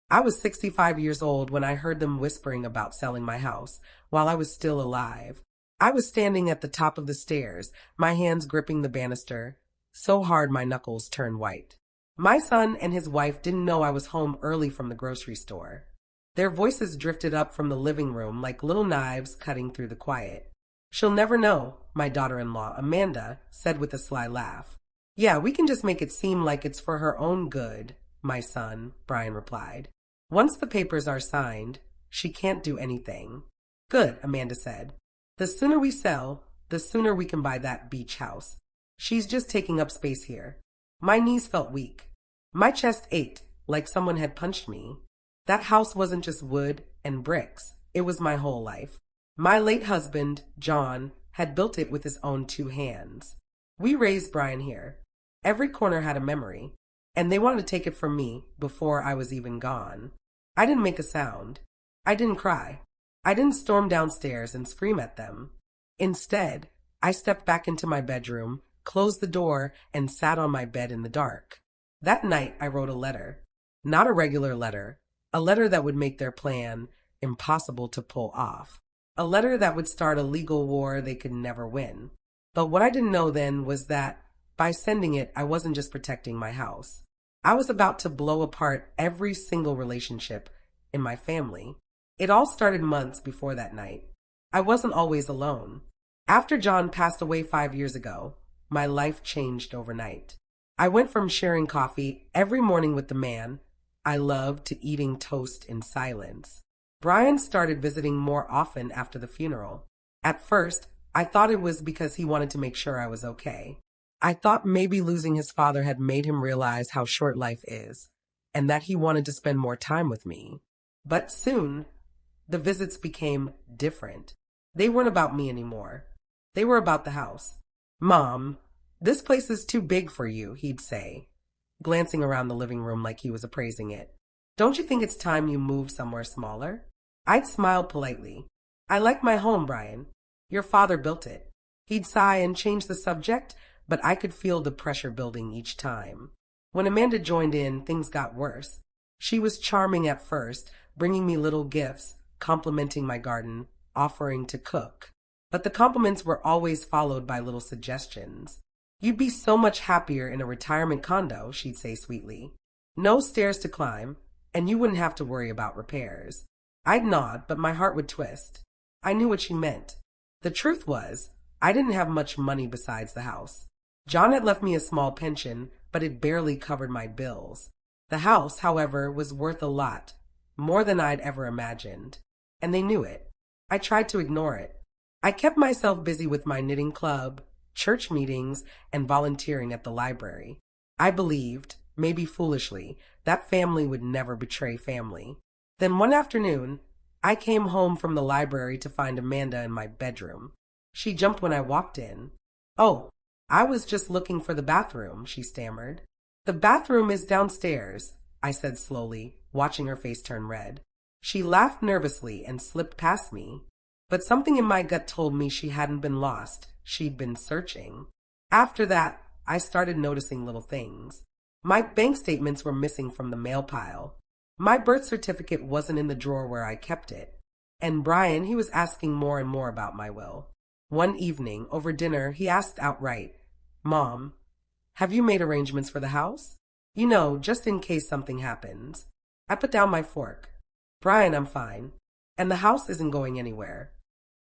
I was 65 years old when I heard them whispering about selling my house while I was still alive. I was standing at the top of the stairs, my hands gripping the banister, so hard my knuckles turned white. My son and his wife didn't know I was home early from the grocery store. Their voices drifted up from the living room like little knives cutting through the quiet. "She'll never know," my daughter-in-law, Amanda, said with a sly laugh. "Yeah, we can just make it seem like it's for her own good," my son, Brian, replied. "Once the papers are signed, she can't do anything." "Good," Amanda said. "The sooner we sell, the sooner we can buy that beach house. She's just taking up space here." My knees felt weak. My chest ached like someone had punched me. That house wasn't just wood and bricks. It was my whole life. My late husband, John, had built it with his own two hands. We raised Brian here. Every corner had a memory, and they wanted to take it from me before I was even gone. I didn't make a sound. I didn't cry. I didn't storm downstairs and scream at them. Instead, I stepped back into my bedroom, closed the door, and sat on my bed in the dark. That night, I wrote a letter. Not a regular letter. A letter that would make their plan impossible to pull off. A letter that would start a legal war they could never win. But what I didn't know then was that by sending it, I wasn't just protecting my house. I was about to blow apart every single relationship in my family. It all started months before that night. I wasn't always alone. After John passed away 5 years ago, my life changed overnight. I went from sharing coffee every morning with the man I loved to eating toast in silence. Brian started visiting more often after the funeral. At first, I thought it was because he wanted to make sure I was okay. I thought maybe losing his father had made him realize how short life is, and that he wanted to spend more time with me. But soon, the visits became different. They weren't about me anymore. They were about the house. "Mom, this place is too big for you," he'd say, glancing around the living room like he was appraising it. "Don't you think it's time you moved somewhere smaller?" I'd smile politely. "I like my home, Brian. Your father built it." He'd sigh and change the subject, but I could feel the pressure building each time. When Amanda joined in, things got worse. She was charming at first, bringing me little gifts, complimenting my garden, offering to cook. But the compliments were always followed by little suggestions. "You'd be so much happier in a retirement condo," she'd say sweetly. "No stairs to climb, and you wouldn't have to worry about repairs." I'd nod, but my heart would twist. I knew what she meant. The truth was, I didn't have much money besides the house. John had left me a small pension, but it barely covered my bills. The house, however, was worth a lot, more than I'd ever imagined. And they knew it. I tried to ignore it. I kept myself busy with my knitting club, church meetings, and volunteering at the library. I believed, maybe foolishly, that family would never betray family. Then one afternoon, I came home from the library to find Amanda in my bedroom. She jumped when I walked in. "Oh, I was just looking for the bathroom," she stammered. "The bathroom is downstairs," I said slowly, watching her face turn red. She laughed nervously and slipped past me. But something in my gut told me she hadn't been lost. She'd been searching. After that, I started noticing little things. My bank statements were missing from the mail pile. My birth certificate wasn't in the drawer where I kept it. And Brian, he was asking more and more about my will. One evening, over dinner, he asked outright, "Mom, have you made arrangements for the house? You know, just in case something happens." I put down my fork. "Brian, I'm fine. And the house isn't going anywhere."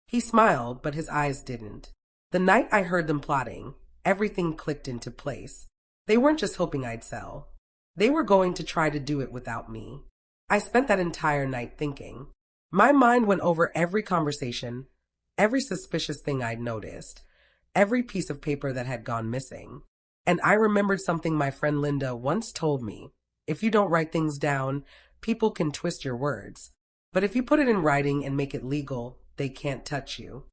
He smiled, but his eyes didn't. The night I heard them plotting, everything clicked into place. They weren't just hoping I'd sell. They were going to try to do it without me. I spent that entire night thinking. My mind went over every conversation, every suspicious thing I'd noticed, every piece of paper that had gone missing. And I remembered something my friend Linda once told me. If you don't write things down, people can twist your words. But if you put it in writing and make it legal, they can't touch you.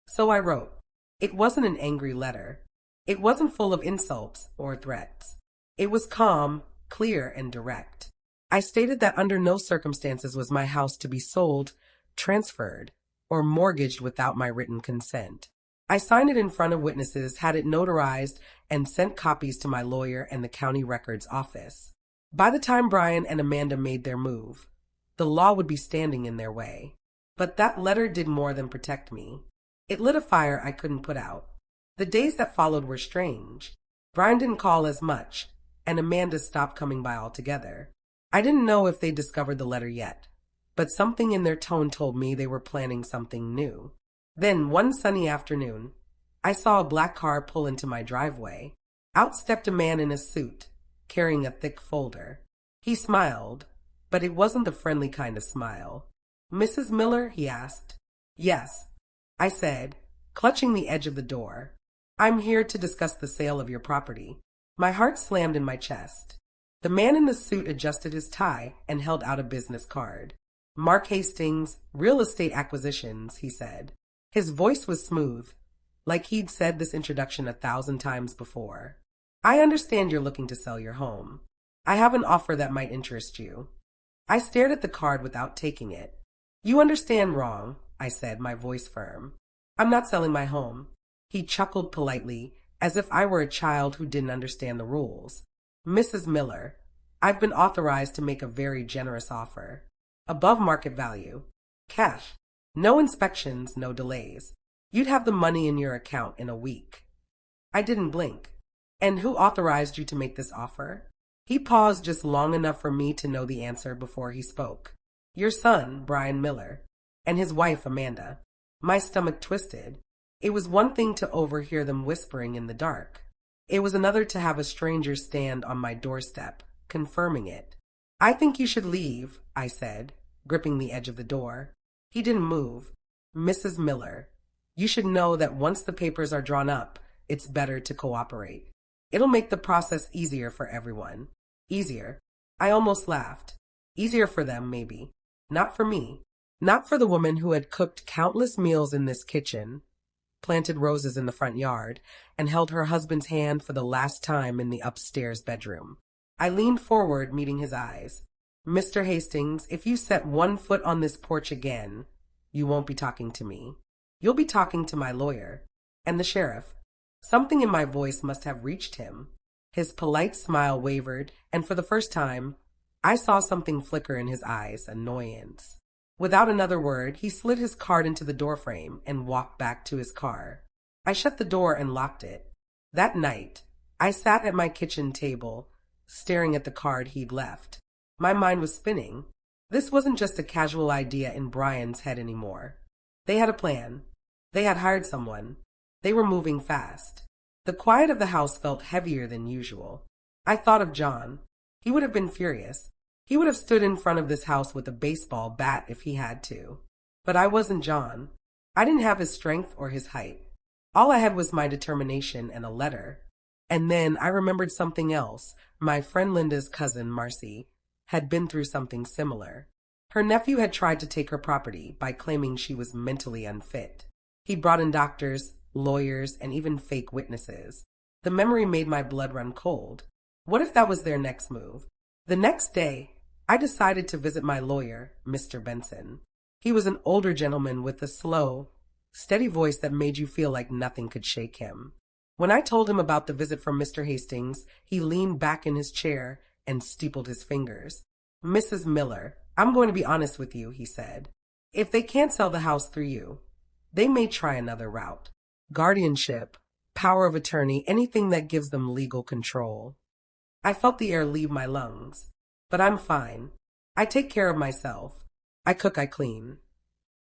So I wrote. It wasn't an angry letter. It wasn't full of insults or threats. It was calm, clear, and direct. I stated that under no circumstances was my house to be sold, transferred, or mortgaged without my written consent. I signed it in front of witnesses, had it notarized, and sent copies to my lawyer and the county records office. By the time Brian and Amanda made their move, the law would be standing in their way. But that letter did more than protect me. It lit a fire I couldn't put out. The days that followed were strange. Brian didn't call as much, and Amanda stopped coming by altogether. I didn't know if they discovered the letter yet, but something in their tone told me they were planning something new. Then, one sunny afternoon, I saw a black car pull into my driveway. Out stepped a man in a suit, carrying a thick folder. He smiled, but it wasn't the friendly kind of smile. "Mrs. Miller?" he asked. "Yes," I said, clutching the edge of the door. "I'm here to discuss the sale of your property." My heart slammed in my chest. The man in the suit adjusted his tie and held out a business card. "Mark Hastings, Real Estate Acquisitions," he said. His voice was smooth, like he'd said this introduction 1,000 times before. "I understand you're looking to sell your home. I have an offer that might interest you." I stared at the card without taking it. "You understand wrong," I said, my voice firm. "I'm not selling my home." He chuckled politely, as if I were a child who didn't understand the rules. "Mrs. Miller, I've been authorized to make a very generous offer. Above market value. Cash. No inspections, no delays. You'd have the money in your account in a week." I didn't blink. "And who authorized you to make this offer?" He paused just long enough for me to know the answer before he spoke. "Your son, Brian Miller, and his wife, Amanda." My stomach twisted. It was one thing to overhear them whispering in the dark. It was another to have a stranger stand on my doorstep, confirming it. "I think you should leave," I said, gripping the edge of the door. He didn't move. "Mrs. Miller, you should know that once the papers are drawn up, it's better to cooperate. It'll make the process easier for everyone." Easier? I almost laughed. Easier for them, maybe. Not for me. Not for the woman who had cooked countless meals in this kitchen, planted roses in the front yard, and held her husband's hand for the last time in the upstairs bedroom. I leaned forward, meeting his eyes. "Mr. Hastings, if you set one foot on this porch again, you won't be talking to me. You'll be talking to my lawyer. And the sheriff." Something in my voice must have reached him. His polite smile wavered, and for the first time, I saw something flicker in his eyes, annoyance. Without another word, he slid his card into the doorframe and walked back to his car. I shut the door and locked it. That night, I sat at my kitchen table, staring at the card he'd left. My mind was spinning. This wasn't just a casual idea in Brian's head anymore. They had a plan. They had hired someone. They were moving fast. The quiet of the house felt heavier than usual. I thought of John. He would have been furious. He would have stood in front of this house with a baseball bat if he had to. But I wasn't John. I didn't have his strength or his height. All I had was my determination and a letter. And then I remembered something else. My friend Linda's cousin, Marcy, had been through something similar. Her nephew had tried to take her property by claiming she was mentally unfit. He brought in doctors, lawyers, and even fake witnesses. The memory made my blood run cold. What if that was their next move? The next day, I decided to visit my lawyer, Mr. Benson. He was an older gentleman with a slow, steady voice that made you feel like nothing could shake him. When I told him about the visit from Mr. Hastings, he leaned back in his chair and steepled his fingers. "Mrs. Miller, I'm going to be honest with you," he said. "If they can't sell the house through you, they may try another route. Guardianship, power of attorney, anything that gives them legal control." I felt the air leave my lungs. "But I'm fine. I take care of myself. I cook, I clean."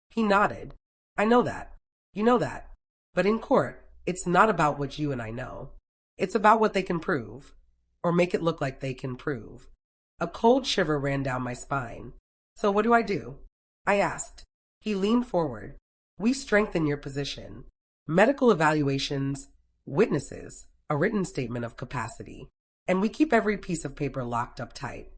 He nodded. "I know that. You know that. But in court, it's not about what you and I know. It's about what they can prove, or make it look like they can prove." A cold shiver ran down my spine. "So what do I do?" I asked. He leaned forward. "We strengthen your position. Medical evaluations, witnesses, a written statement of capacity. And we keep every piece of paper locked up tight."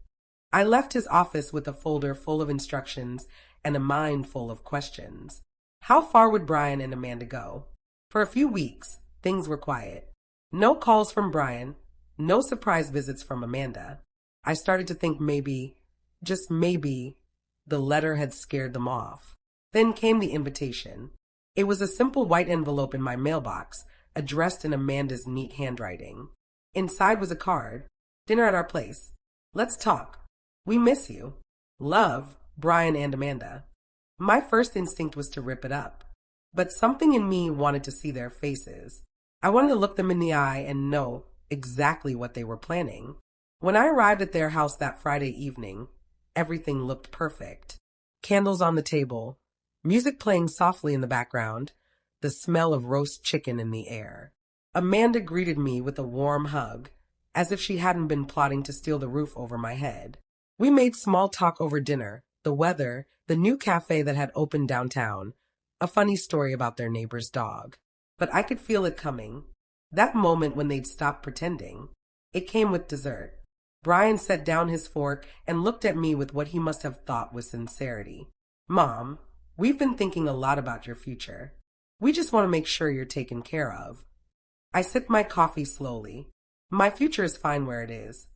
I left his office with a folder full of instructions and a mind full of questions. How far would Brian and Amanda go? For a few weeks, things were quiet. No calls from Brian, no surprise visits from Amanda. I started to think maybe, just maybe, the letter had scared them off. Then came the invitation. It was a simple white envelope in my mailbox, addressed in Amanda's neat handwriting. Inside was a card. "Dinner at our place. Let's talk. We miss you. Love, Brian and Amanda. My first instinct was to rip it up, but something in me wanted to see their faces. I wanted to look them in the eye and know exactly what they were planning. When I arrived at their house that Friday evening, everything looked perfect. Candles on the table, music playing softly in the background, the smell of roast chicken in the air. Amanda greeted me with a warm hug, as if she hadn't been plotting to steal the roof over my head. We made small talk over dinner, the weather, the new cafe that had opened downtown, a funny story about their neighbor's dog. But I could feel it coming. That moment when they'd stop pretending. It came with dessert. Brian set down his fork and looked at me with what he must have thought was sincerity. Mom, we've been thinking a lot about your future. We just want to make sure you're taken care of. I sipped my coffee slowly. My future is fine where it is.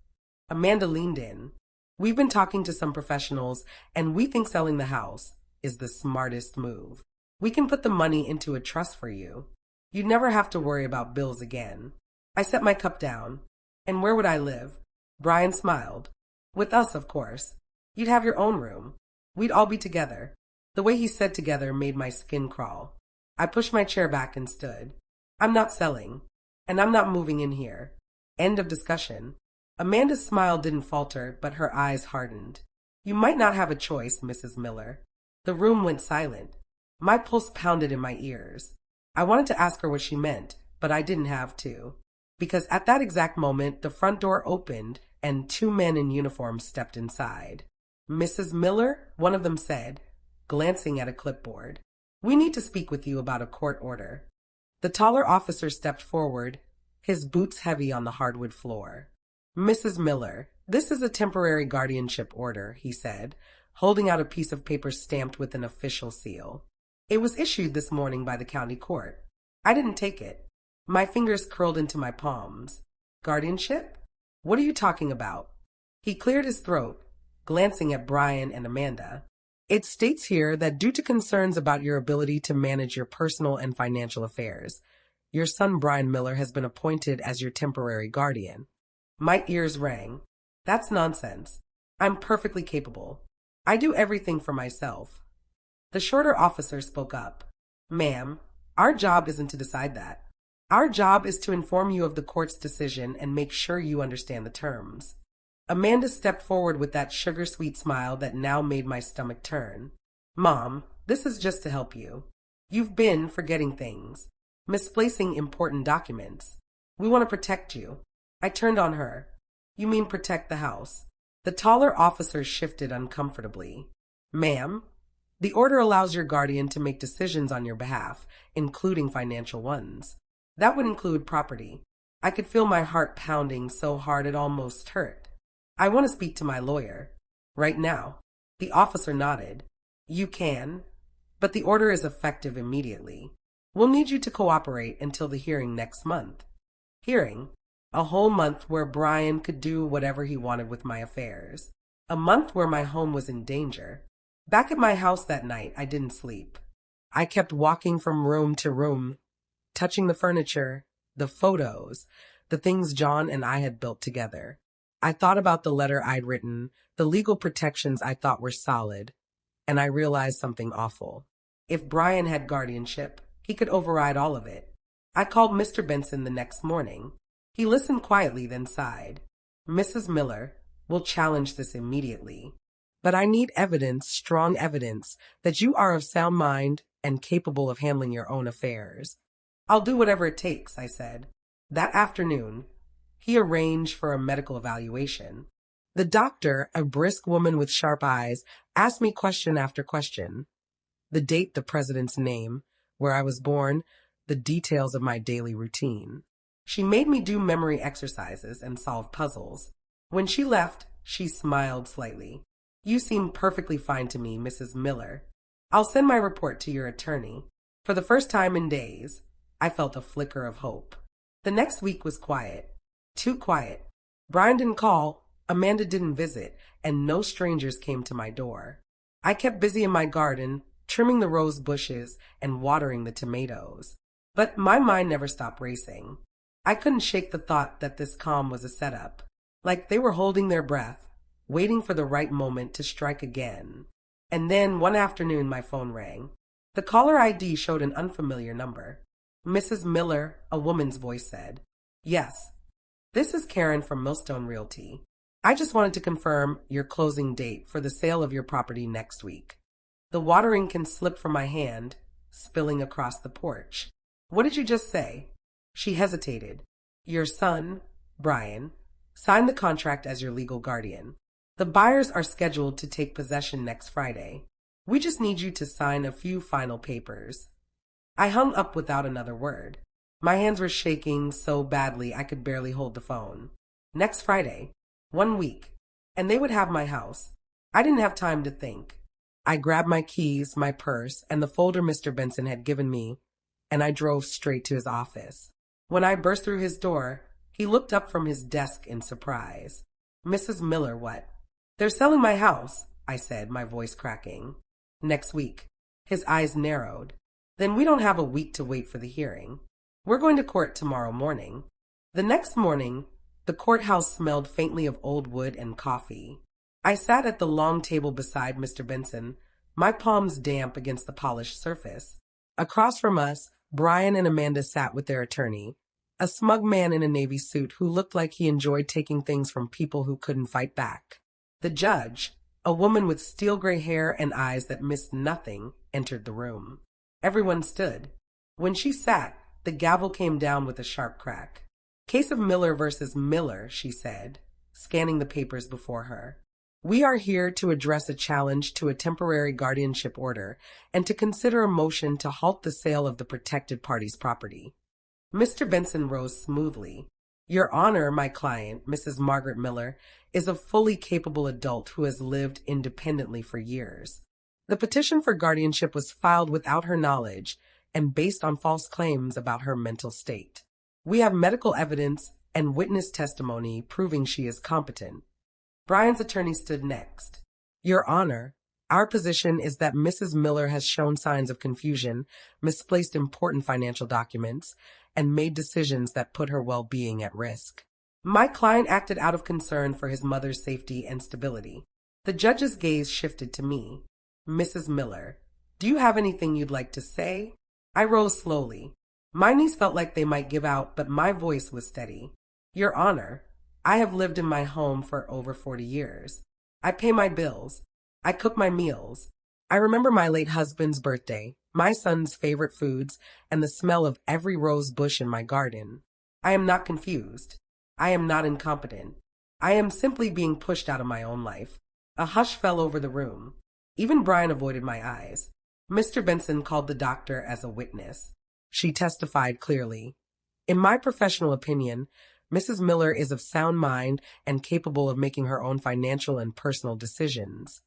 Amanda leaned in. We've been talking to some professionals, and we think selling the house is the smartest move. We can put the money into a trust for you. You'd never have to worry about bills again. I set my cup down. And where would I live? Brian smiled. With us, of course. You'd have your own room. We'd all be together. The way he said together made my skin crawl. I pushed my chair back and stood. I'm not selling, and I'm not moving in here. End of discussion. Amanda's smile didn't falter, but her eyes hardened. You might not have a choice, Mrs. Miller. The room went silent. My pulse pounded in my ears. I wanted to ask her what she meant, but I didn't have to. Because at that exact moment, the front door opened and two men in uniform stepped inside. Mrs. Miller, one of them said, glancing at a clipboard. We need to speak with you about a court order. The taller officer stepped forward, his boots heavy on the hardwood floor. Mrs. Miller, this is a temporary guardianship order, he said, holding out a piece of paper stamped with an official seal. It was issued this morning by the county court. I didn't take it. My fingers curled into my palms. Guardianship? What are you talking about? He cleared his throat, glancing at Brian and Amanda. It states here that due to concerns about your ability to manage your personal and financial affairs, your son Brian Miller has been appointed as your temporary guardian. My ears rang. That's nonsense. I'm perfectly capable. I do everything for myself. The shorter officer spoke up. Ma'am, our job isn't to decide that. Our job is to inform you of the court's decision and make sure you understand the terms. Amanda stepped forward with that sugar-sweet smile that now made my stomach turn. Mom, this is just to help you. You've been forgetting things, misplacing important documents. We want to protect you. I turned on her. You mean protect the house? The taller officer shifted uncomfortably. Ma'am, the order allows your guardian to make decisions on your behalf, including financial ones. That would include property. I could feel my heart pounding so hard it almost hurt. I want to speak to my lawyer. Right now. The officer nodded. You can, but the order is effective immediately. We'll need you to cooperate until the hearing next month. Hearing? A whole month where Brian could do whatever he wanted with my affairs. A month where my home was in danger. Back at my house that night, I didn't sleep. I kept walking from room to room, touching the furniture, the photos, the things John and I had built together. I thought about the letter I'd written, the legal protections I thought were solid, and I realized something awful. If Brian had guardianship, he could override all of it. I called Mr. Benson the next morning. He listened quietly, then sighed. Mrs. Miller, we'll challenge this immediately. But I need evidence, strong evidence, that you are of sound mind and capable of handling your own affairs. I'll do whatever it takes, I said. That afternoon, he arranged for a medical evaluation. The doctor, a brisk woman with sharp eyes, asked me question after question. The date, the president's name, where I was born, the details of my daily routine. She made me do memory exercises and solve puzzles. When she left, she smiled slightly. You seem perfectly fine to me, Mrs. Miller. I'll send my report to your attorney. For the first time in days, I felt a flicker of hope. The next week was quiet. Too quiet. Brian didn't call, Amanda didn't visit, and no strangers came to my door. I kept busy in my garden, trimming the rose bushes and watering the tomatoes. But my mind never stopped racing. I couldn't shake the thought that this calm was a setup. like they were holding their breath, waiting for the right moment to strike again. And then one afternoon my phone rang. The caller ID showed an unfamiliar number. Mrs. Miller, a woman's voice said. Yes, this is Karen from Millstone Realty. I just wanted to confirm your closing date for the sale of your property next week. The watering can slip from my hand, spilling across the porch. What did you just say? She hesitated. Your son, Brian, signed the contract as your legal guardian. The buyers are scheduled to take possession next Friday. We just need you to sign a few final papers. I hung up without another word. My hands were shaking so badly I could barely hold the phone. Next Friday, 1 week, and they would have my house. I didn't have time to think. I grabbed my keys, my purse, and the folder Mr. Benson had given me, and I drove straight to his office. When I burst through his door, he looked up from his desk in surprise. Mrs. Miller, what? They're selling my house, I said, my voice cracking. Next week. His eyes narrowed. Then we don't have a week to wait for the hearing. We're going to court tomorrow morning. The next morning, the courthouse smelled faintly of old wood and coffee. I sat at the long table beside Mr. Benson, my palms damp against the polished surface. Across from us, Brian and Amanda sat with their attorney, a smug man in a navy suit who looked like he enjoyed taking things from people who couldn't fight back. The judge, a woman with steel gray hair and eyes that missed nothing, entered the room. Everyone stood. When she sat, the gavel came down with a sharp crack. Case of Miller versus Miller, she said, scanning the papers before her. We are here to address a challenge to a temporary guardianship order and to consider a motion to halt the sale of the protected party's property. Mr. Benson rose smoothly. Your Honor, my client, Mrs. Margaret Miller, is a fully capable adult who has lived independently for years. The petition for guardianship was filed without her knowledge and based on false claims about her mental state. We have medical evidence and witness testimony proving she is competent. Brian's attorney stood next. Your Honor, our position is that Mrs. Miller has shown signs of confusion, misplaced important financial documents, and made decisions that put her well-being at risk. My client acted out of concern for his mother's safety and stability. The judge's gaze shifted to me. Mrs. Miller, do you have anything you'd like to say? I rose slowly. My knees felt like they might give out, but my voice was steady. Your Honor, I have lived in my home for over 40 years. I pay my bills. I cook my meals. I remember my late husband's birthday, my son's favorite foods, and the smell of every rose bush in my garden. I am not confused. I am not incompetent. I am simply being pushed out of my own life. A hush fell over the room. Even Brian avoided my eyes. Mr. Benson called the doctor as a witness. She testified clearly. In my professional opinion, Mrs. Miller is of sound mind and capable of making her own financial and personal decisions.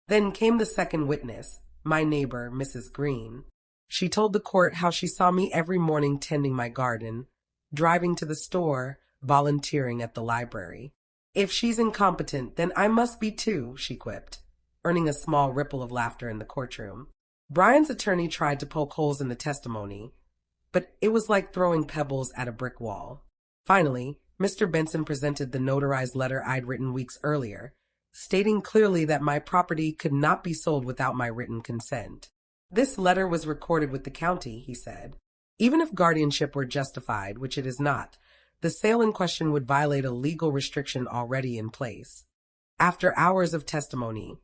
Then came the second witness, my neighbor, Mrs. Green. She told the court how she saw me every morning tending my garden, driving to the store, volunteering at the library. If she's incompetent, then I must be too, she quipped, earning a small ripple of laughter in the courtroom. Brian's attorney tried to poke holes in the testimony, but it was like throwing pebbles at a brick wall. Finally, Mr. Benson presented the notarized letter I'd written weeks earlier, stating clearly that my property could not be sold without my written consent. This letter was recorded with the county, he said. Even if guardianship were justified, which it is not, the sale in question would violate a legal restriction already in place. After hours of testimony,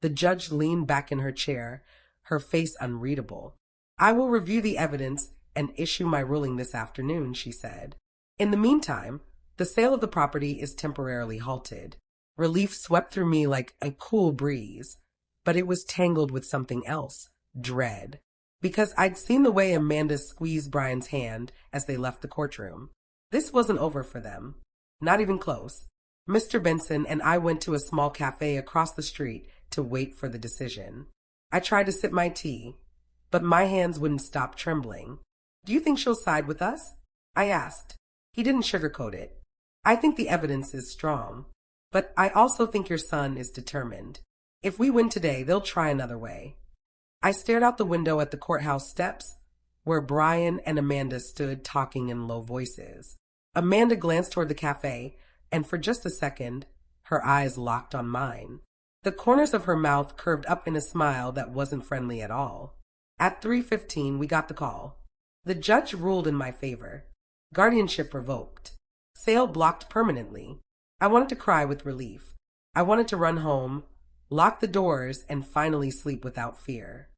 the judge leaned back in her chair, her face unreadable. I will review the evidence and issue my ruling this afternoon, she said. In the meantime, the sale of the property is temporarily halted. Relief swept through me like a cool breeze, but it was tangled with something else, dread, because I'd seen the way Amanda squeezed Brian's hand as they left the courtroom. This wasn't over for them. Not even close. Mr. Benson and I went to a small cafe across the street to wait for the decision. I tried to sip my tea, but my hands wouldn't stop trembling. Do you think she'll side with us? I asked. He didn't sugarcoat it. I think the evidence is strong, but I also think your son is determined. If we win today, they'll try another way. I stared out the window at the courthouse steps, where Brian and Amanda stood talking in low voices. Amanda glanced toward the cafe, and for just a second, her eyes locked on mine. The corners of her mouth curved up in a smile that wasn't friendly at all. At 3:15, we got the call. The judge ruled in my favor. Guardianship revoked. Sale blocked permanently. I wanted to cry with relief. I wanted to run home, lock the doors, and finally sleep without fear.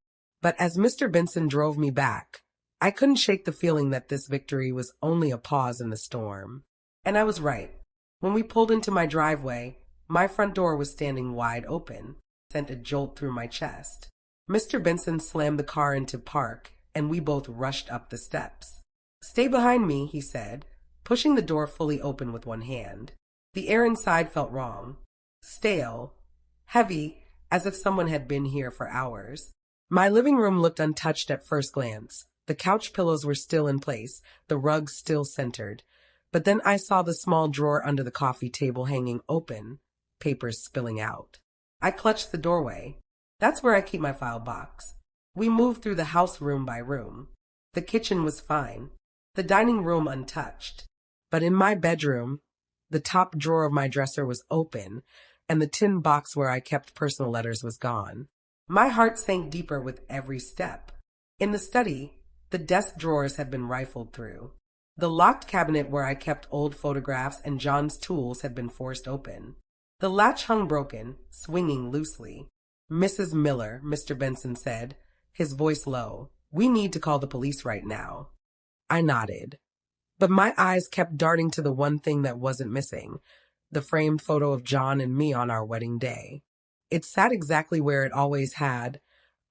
But as Mr. Benson drove me back, I couldn't shake the feeling that this victory was only a pause in the storm. And I was right. When we pulled into my driveway, my front door was standing wide open, sent a jolt through my chest. Mr. Benson slammed the car into park, and we both rushed up the steps. "Stay behind me," he said, pushing the door fully open with one hand. The air inside felt wrong, stale, heavy, as if someone had been here for hours. My living room looked untouched at first glance. The couch pillows were still in place, the rug still centered. But then I saw the small drawer under the coffee table hanging open, papers spilling out. I clutched the doorway. That's where I keep my file box. We moved through the house room by room. The kitchen was fine, the dining room untouched. But in my bedroom, the top drawer of my dresser was open, and the tin box where I kept personal letters was gone. My heart sank deeper with every step. In the study, the desk drawers had been rifled through. The locked cabinet where I kept old photographs and John's tools had been forced open. The latch hung broken, swinging loosely. "Mrs. Miller," Mr. Benson said, his voice low, "we need to call the police right now." I nodded. But my eyes kept darting to the one thing that wasn't missing, the framed photo of John and me on our wedding day. It sat exactly where it always had,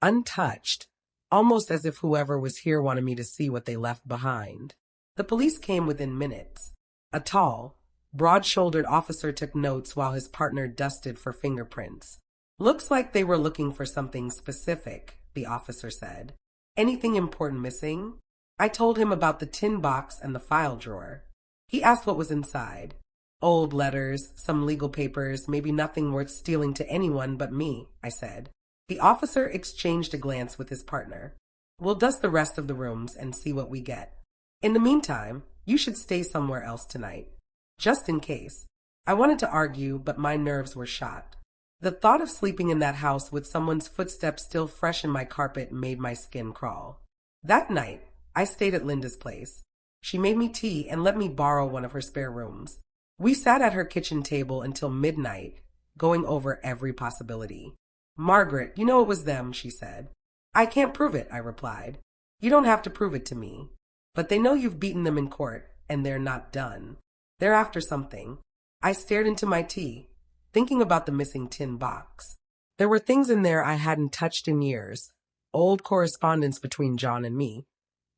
untouched, almost as if whoever was here wanted me to see what they left behind. The police came within minutes. A tall, broad-shouldered officer took notes while his partner dusted for fingerprints. "Looks like they were looking for something specific," the officer said. "Anything important missing?" I told him about the tin box and the file drawer. He asked what was inside. "Old letters, some legal papers, maybe nothing worth stealing to anyone but me," I said. The officer exchanged a glance with his partner. "We'll dust the rest of the rooms and see what we get. In the meantime, you should stay somewhere else tonight. Just in case." I wanted to argue, but my nerves were shot. The thought of sleeping in that house with someone's footsteps still fresh in my carpet made my skin crawl. That night, I stayed at Linda's place. She made me tea and let me borrow one of her spare rooms. We sat at her kitchen table until midnight, going over every possibility. "Margaret, you know it was them," she said. "I can't prove it," I replied. "You don't have to prove it to me. But they know you've beaten them in court, and they're not done. They're after something." I stared into my tea, thinking about the missing tin box. There were things in there I hadn't touched in years. Old correspondence between John and me.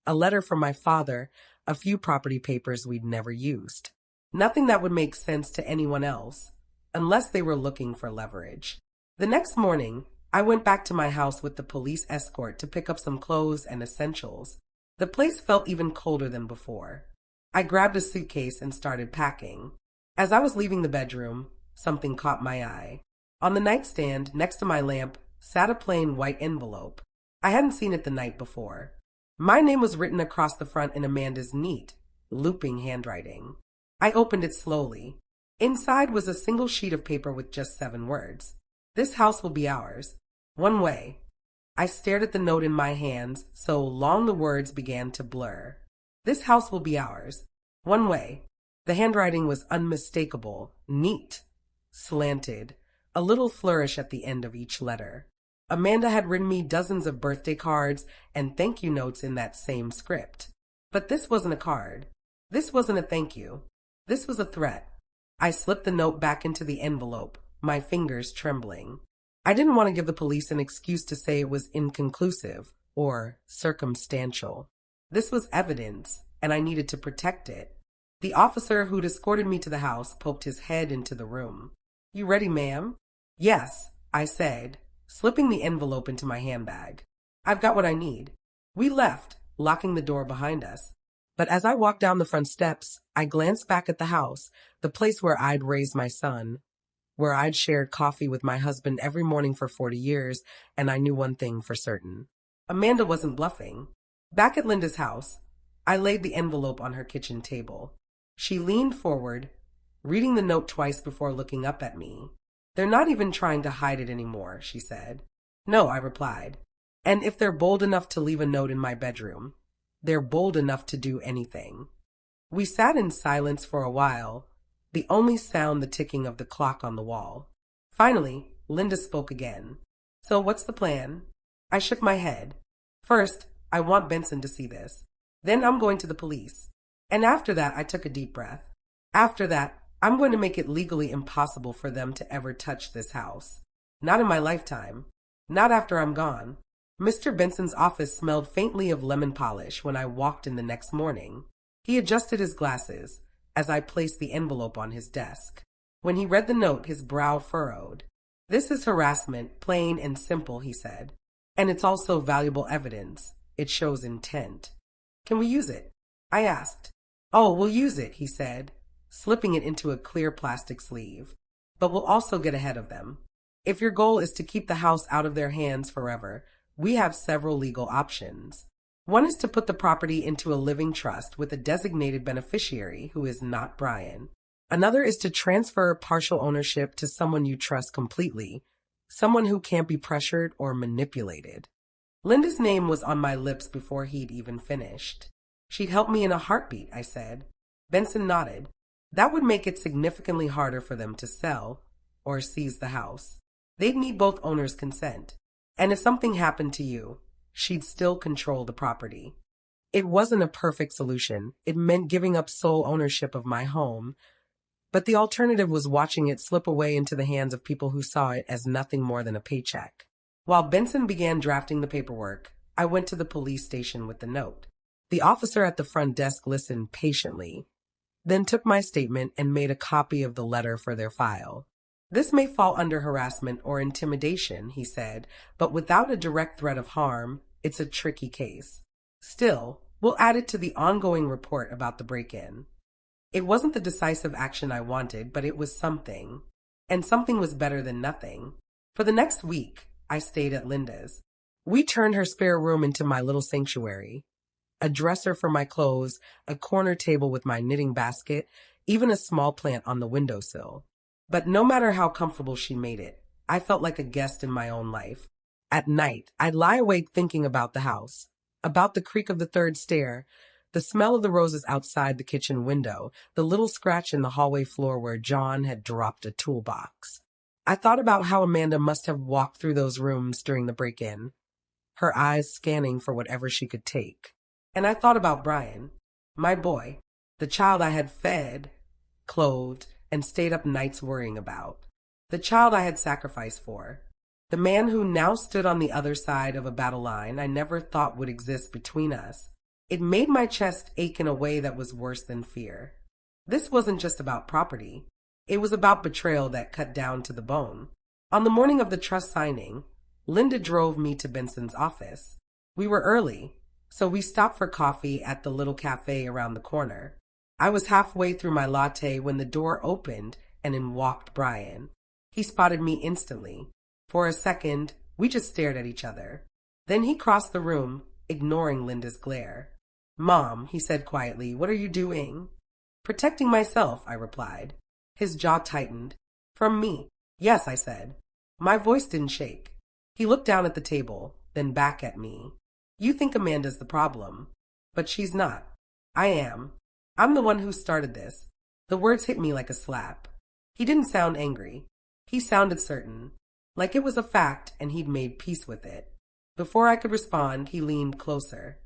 A letter from my father, a few property papers we'd never used. Nothing that would make sense to anyone else, unless they were looking for leverage. The next morning, I went back to my house with the police escort to pick up some clothes and essentials. The place felt even colder than before. I grabbed a suitcase and started packing. As I was leaving the bedroom, something caught my eye. On the nightstand, next to my lamp, sat a plain white envelope. I hadn't seen it the night before. My name was written across the front in Amanda's neat, looping handwriting. I opened it slowly. Inside was a single sheet of paper with just 7 words. "This house will be ours. One way." I stared at the note in my hands, so long the words began to blur. "This house will be ours. One way." The handwriting was unmistakable, neat, slanted, a little flourish at the end of each letter. Amanda had written me dozens of birthday cards and thank you notes in that same script. But this wasn't a card. This wasn't a thank you. This was a threat. I slipped the note back into the envelope, my fingers trembling. I didn't want to give the police an excuse to say it was inconclusive or circumstantial. This was evidence, and I needed to protect it. The officer who'd escorted me to the house poked his head into the room. "You ready, ma'am?" "Yes," I said, slipping the envelope into my handbag. "I've got what I need." We left, locking the door behind us. But as I walked down the front steps, I glanced back at the house, the place where I'd raised my son, where I'd shared coffee with my husband every morning for 40 years, and I knew one thing for certain. Amanda wasn't bluffing. Back at Linda's house, I laid the envelope on her kitchen table. She leaned forward, reading the note twice before looking up at me. "They're not even trying to hide it anymore," she said. "No," I replied. "And if they're bold enough to leave a note in my bedroom, they're bold enough to do anything." We sat in silence for a while, the only sound the ticking of the clock on the wall. Finally, Linda spoke again. "So what's the plan?" I shook my head. "First, I want Benson to see this. Then I'm going to the police. And after that," I took a deep breath. "After that, I'm going to make it legally impossible for them to ever touch this house. Not in my lifetime. Not after I'm gone." Mr. Benson's office smelled faintly of lemon polish when I walked in the next morning. He adjusted his glasses as I placed the envelope on his desk. When he read the note, his brow furrowed. "This is harassment, plain and simple," he said. "And it's also valuable evidence. It shows intent." "Can we use it?" I asked. "Oh, we'll use it," he said, slipping it into a clear plastic sleeve. "But we'll also get ahead of them. If your goal is to keep the house out of their hands forever, we have several legal options. One is to put the property into a living trust with a designated beneficiary who is not Brian. Another is to transfer partial ownership to someone you trust completely, someone who can't be pressured or manipulated." Linda's name was on my lips before he'd even finished. "She'd help me in a heartbeat," I said. Benson nodded. "That would make it significantly harder for them to sell or seize the house. They'd need both owners' consent. And if something happened to you, she'd still control the property." It wasn't a perfect solution. It meant giving up sole ownership of my home. But the alternative was watching it slip away into the hands of people who saw it as nothing more than a paycheck. While Benson began drafting the paperwork, I went to the police station with the note. The officer at the front desk listened patiently, then took my statement and made a copy of the letter for their file. "This may fall under harassment or intimidation," he said, "but without a direct threat of harm, it's a tricky case. Still, we'll add it to the ongoing report about the break-in." It wasn't the decisive action I wanted, but it was something. And something was better than nothing. For the next week, I stayed at Linda's. We turned her spare room into my little sanctuary. A dresser for my clothes, a corner table with my knitting basket, even a small plant on the windowsill. But no matter how comfortable she made it, I felt like a guest in my own life. At night, I'd lie awake thinking about the house, about the creak of the third stair, the smell of the roses outside the kitchen window, the little scratch in the hallway floor where John had dropped a toolbox. I thought about how Amanda must have walked through those rooms during the break-in, her eyes scanning for whatever she could take. And I thought about Brian, my boy, the child I had fed, clothed, and stayed up nights worrying about. The child I had sacrificed for. The man who now stood on the other side of a battle line I never thought would exist between us. It made my chest ache in a way that was worse than fear. This wasn't just about property. It was about betrayal that cut down to the bone. On the morning of the trust signing, Linda drove me to Benson's office. We were early, so we stopped for coffee at the little cafe around the corner. I was halfway through my latte when the door opened and in walked Brian. He spotted me instantly. For a second, we just stared at each other. Then he crossed the room, ignoring Linda's glare. "Mom," he said quietly, "what are you doing?" "Protecting myself," I replied. His jaw tightened. "From me?" "Yes," I said. My voice didn't shake. He looked down at the table, then back at me. "You think Amanda's the problem, but she's not. I am. I'm the one who started this." The words hit me like a slap. He didn't sound angry. He sounded certain, like it was a fact and he'd made peace with it. Before I could respond, he leaned closer.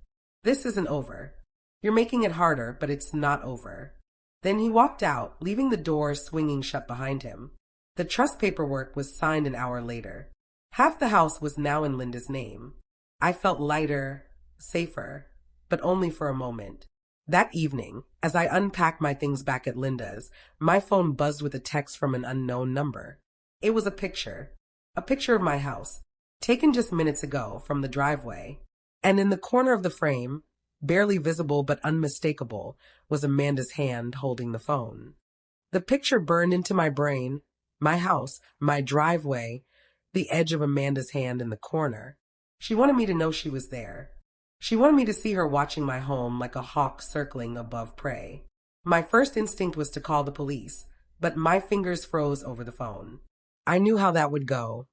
"This isn't over. You're making it harder, but it's not over." Then he walked out, leaving the door swinging shut behind him. The trust paperwork was signed an hour later. Half the house was now in Linda's name. I felt lighter, safer, but only for a moment. That evening, as I unpacked my things back at Linda's, my phone buzzed with a text from an unknown number. It was a picture of my house, taken just minutes ago from the driveway. And in the corner of the frame, barely visible but unmistakable, was Amanda's hand holding the phone. The picture burned into my brain, my house, my driveway, the edge of Amanda's hand in the corner. She wanted me to know she was there. She wanted me to see her watching my home like a hawk circling above prey. My first instinct was to call the police, but my fingers froze over the phone. I knew how that would go.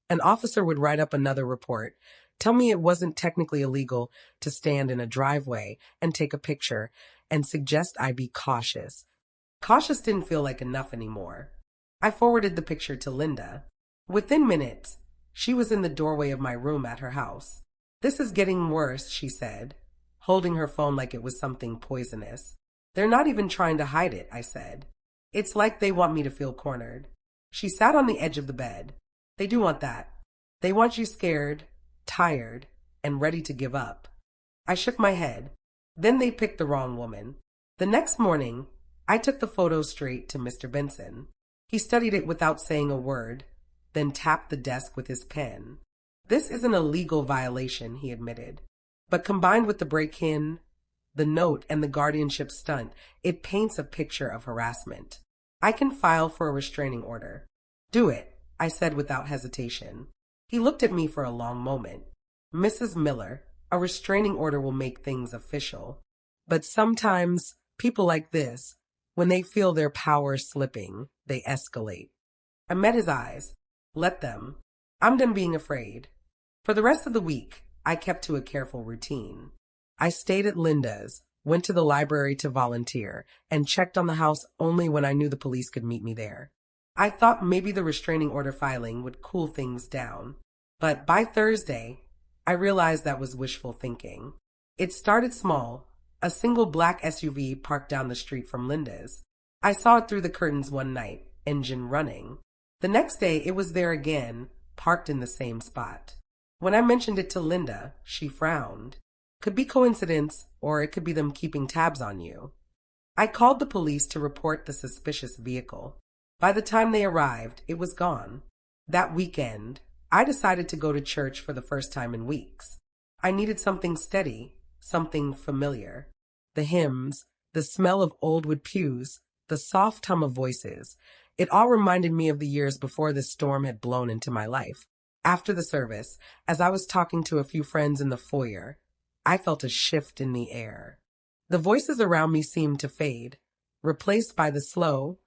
An officer would write up another report, tell me it wasn't technically illegal to stand in a driveway and take a picture, and suggest I be cautious. Cautious didn't feel like enough anymore. I forwarded the picture to Linda. Within minutes, she was in the doorway of my room at her house. "This is getting worse," she said, holding her phone like it was something poisonous. "They're not even trying to hide it," I said. "It's like they want me to feel cornered." She sat on the edge of the bed. "They do want that. They want you scared, tired, and ready to give up." I shook my head. Then they picked the wrong woman. The next morning, I took the photo straight to Mr. Benson. He studied it without saying a word, then tapped the desk with his pen. "This isn't a legal violation," he admitted. "But combined with the break-in, the note, and the guardianship stunt, it paints a picture of harassment. I can file for a restraining order." "Do it," I said without hesitation. He looked at me for a long moment. "Mrs. Miller, a restraining order will make things official. But sometimes people like this, when they feel their power slipping, they escalate." I met his eyes. "Let them. I'm done being afraid." For the rest of the week, I kept to a careful routine. I stayed at Linda's, went to the library to volunteer, and checked on the house only when I knew the police could meet me there. I thought maybe the restraining order filing would cool things down. But by Thursday, I realized that was wishful thinking. It started small, a single black SUV parked down the street from Linda's. I saw it through the curtains one night, engine running. The next day, it was there again, parked in the same spot. When I mentioned it to Linda, she frowned. "Could be coincidence, or it could be them keeping tabs on you." I called the police to report the suspicious vehicle. By the time they arrived, it was gone. That weekend, I decided to go to church for the first time in weeks. I needed something steady, something familiar. The hymns, the smell of old wood pews, the soft hum of voices, it all reminded me of the years before this storm had blown into my life. After the service, as I was talking to a few friends in the foyer, I felt a shift in the air. The voices around me seemed to fade, replaced by the slow,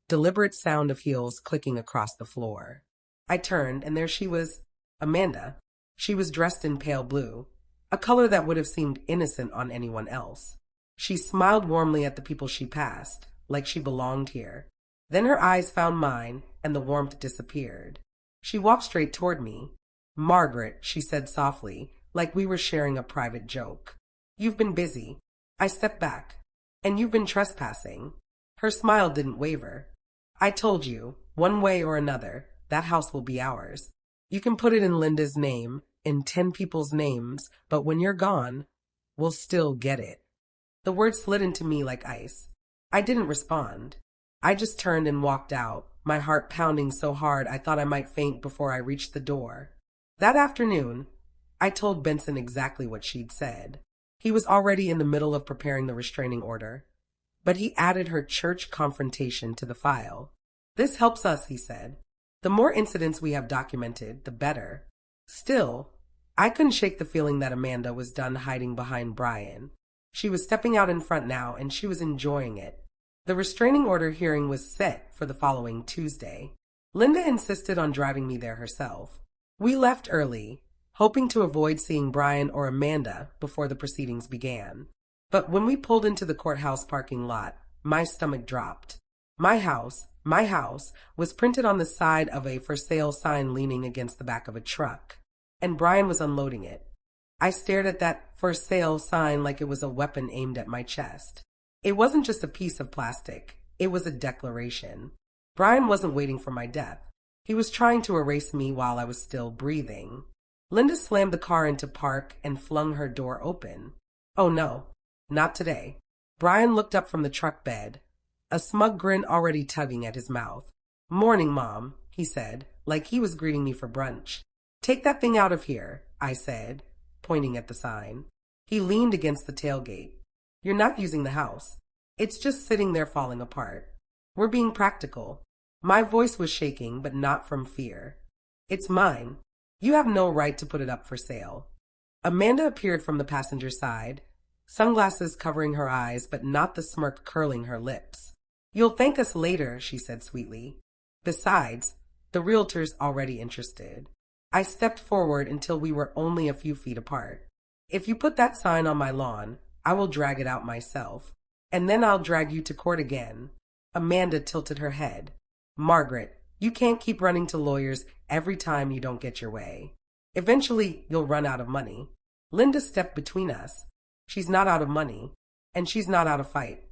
deliberate sound of heels clicking across the floor. I turned, and there she was, Amanda. She was dressed in pale blue, a color that would have seemed innocent on anyone else. She smiled warmly at the people she passed, like she belonged here. Then her eyes found mine, and the warmth disappeared. She walked straight toward me. "Margaret," she said softly, like we were sharing a private joke. "You've been busy." I stepped back. "And you've been trespassing." Her smile didn't waver. "I told you, one way or another, that house will be ours. You can put it in Linda's name, in 10 people's names, but when you're gone, we'll still get it." The words slid into me like ice. I didn't respond. I just turned and walked out, my heart pounding so hard I thought I might faint before I reached the door. That afternoon, I told Benson exactly what she'd said. He was already in the middle of preparing the restraining order, but he added her church confrontation to the file. "This helps us," he said. "The more incidents we have documented, the better." Still, I couldn't shake the feeling that Amanda was done hiding behind Brian. She was stepping out in front now, and she was enjoying it. The restraining order hearing was set for the following Tuesday. Linda insisted on driving me there herself. We left early, hoping to avoid seeing Brian or Amanda before the proceedings began. But when we pulled into the courthouse parking lot, my stomach dropped. My house was printed on the side of a "for sale" sign leaning against the back of a truck, and Brian was unloading it. I stared at that "for sale" sign like it was a weapon aimed at my chest. It wasn't just a piece of plastic, it was a declaration. Brian wasn't waiting for my death. He was trying to erase me while I was still breathing. Linda slammed the car into park and flung her door open. "Oh no, not today." Brian looked up from the truck bed, a smug grin already tugging at his mouth. "Morning, Mom," he said, like he was greeting me for brunch. "Take that thing out of here," I said, pointing at the sign. He leaned against the tailgate. "You're not using the house. It's just sitting there falling apart. We're being practical." My voice was shaking, but not from fear. "It's mine. You have no right to put it up for sale." Amanda appeared from the passenger side, sunglasses covering her eyes, but not the smirk curling her lips. You'll thank us later, she said sweetly. Besides, the realtor's already interested. I stepped forward until we were only a few feet apart. If you put that sign on my lawn, I will drag it out myself. And then I'll drag you to court again. Amanda tilted her head. Margaret, you can't keep running to lawyers every time you don't get your way. Eventually, you'll run out of money. Linda stepped between us. She's not out of money, and she's not out of fight.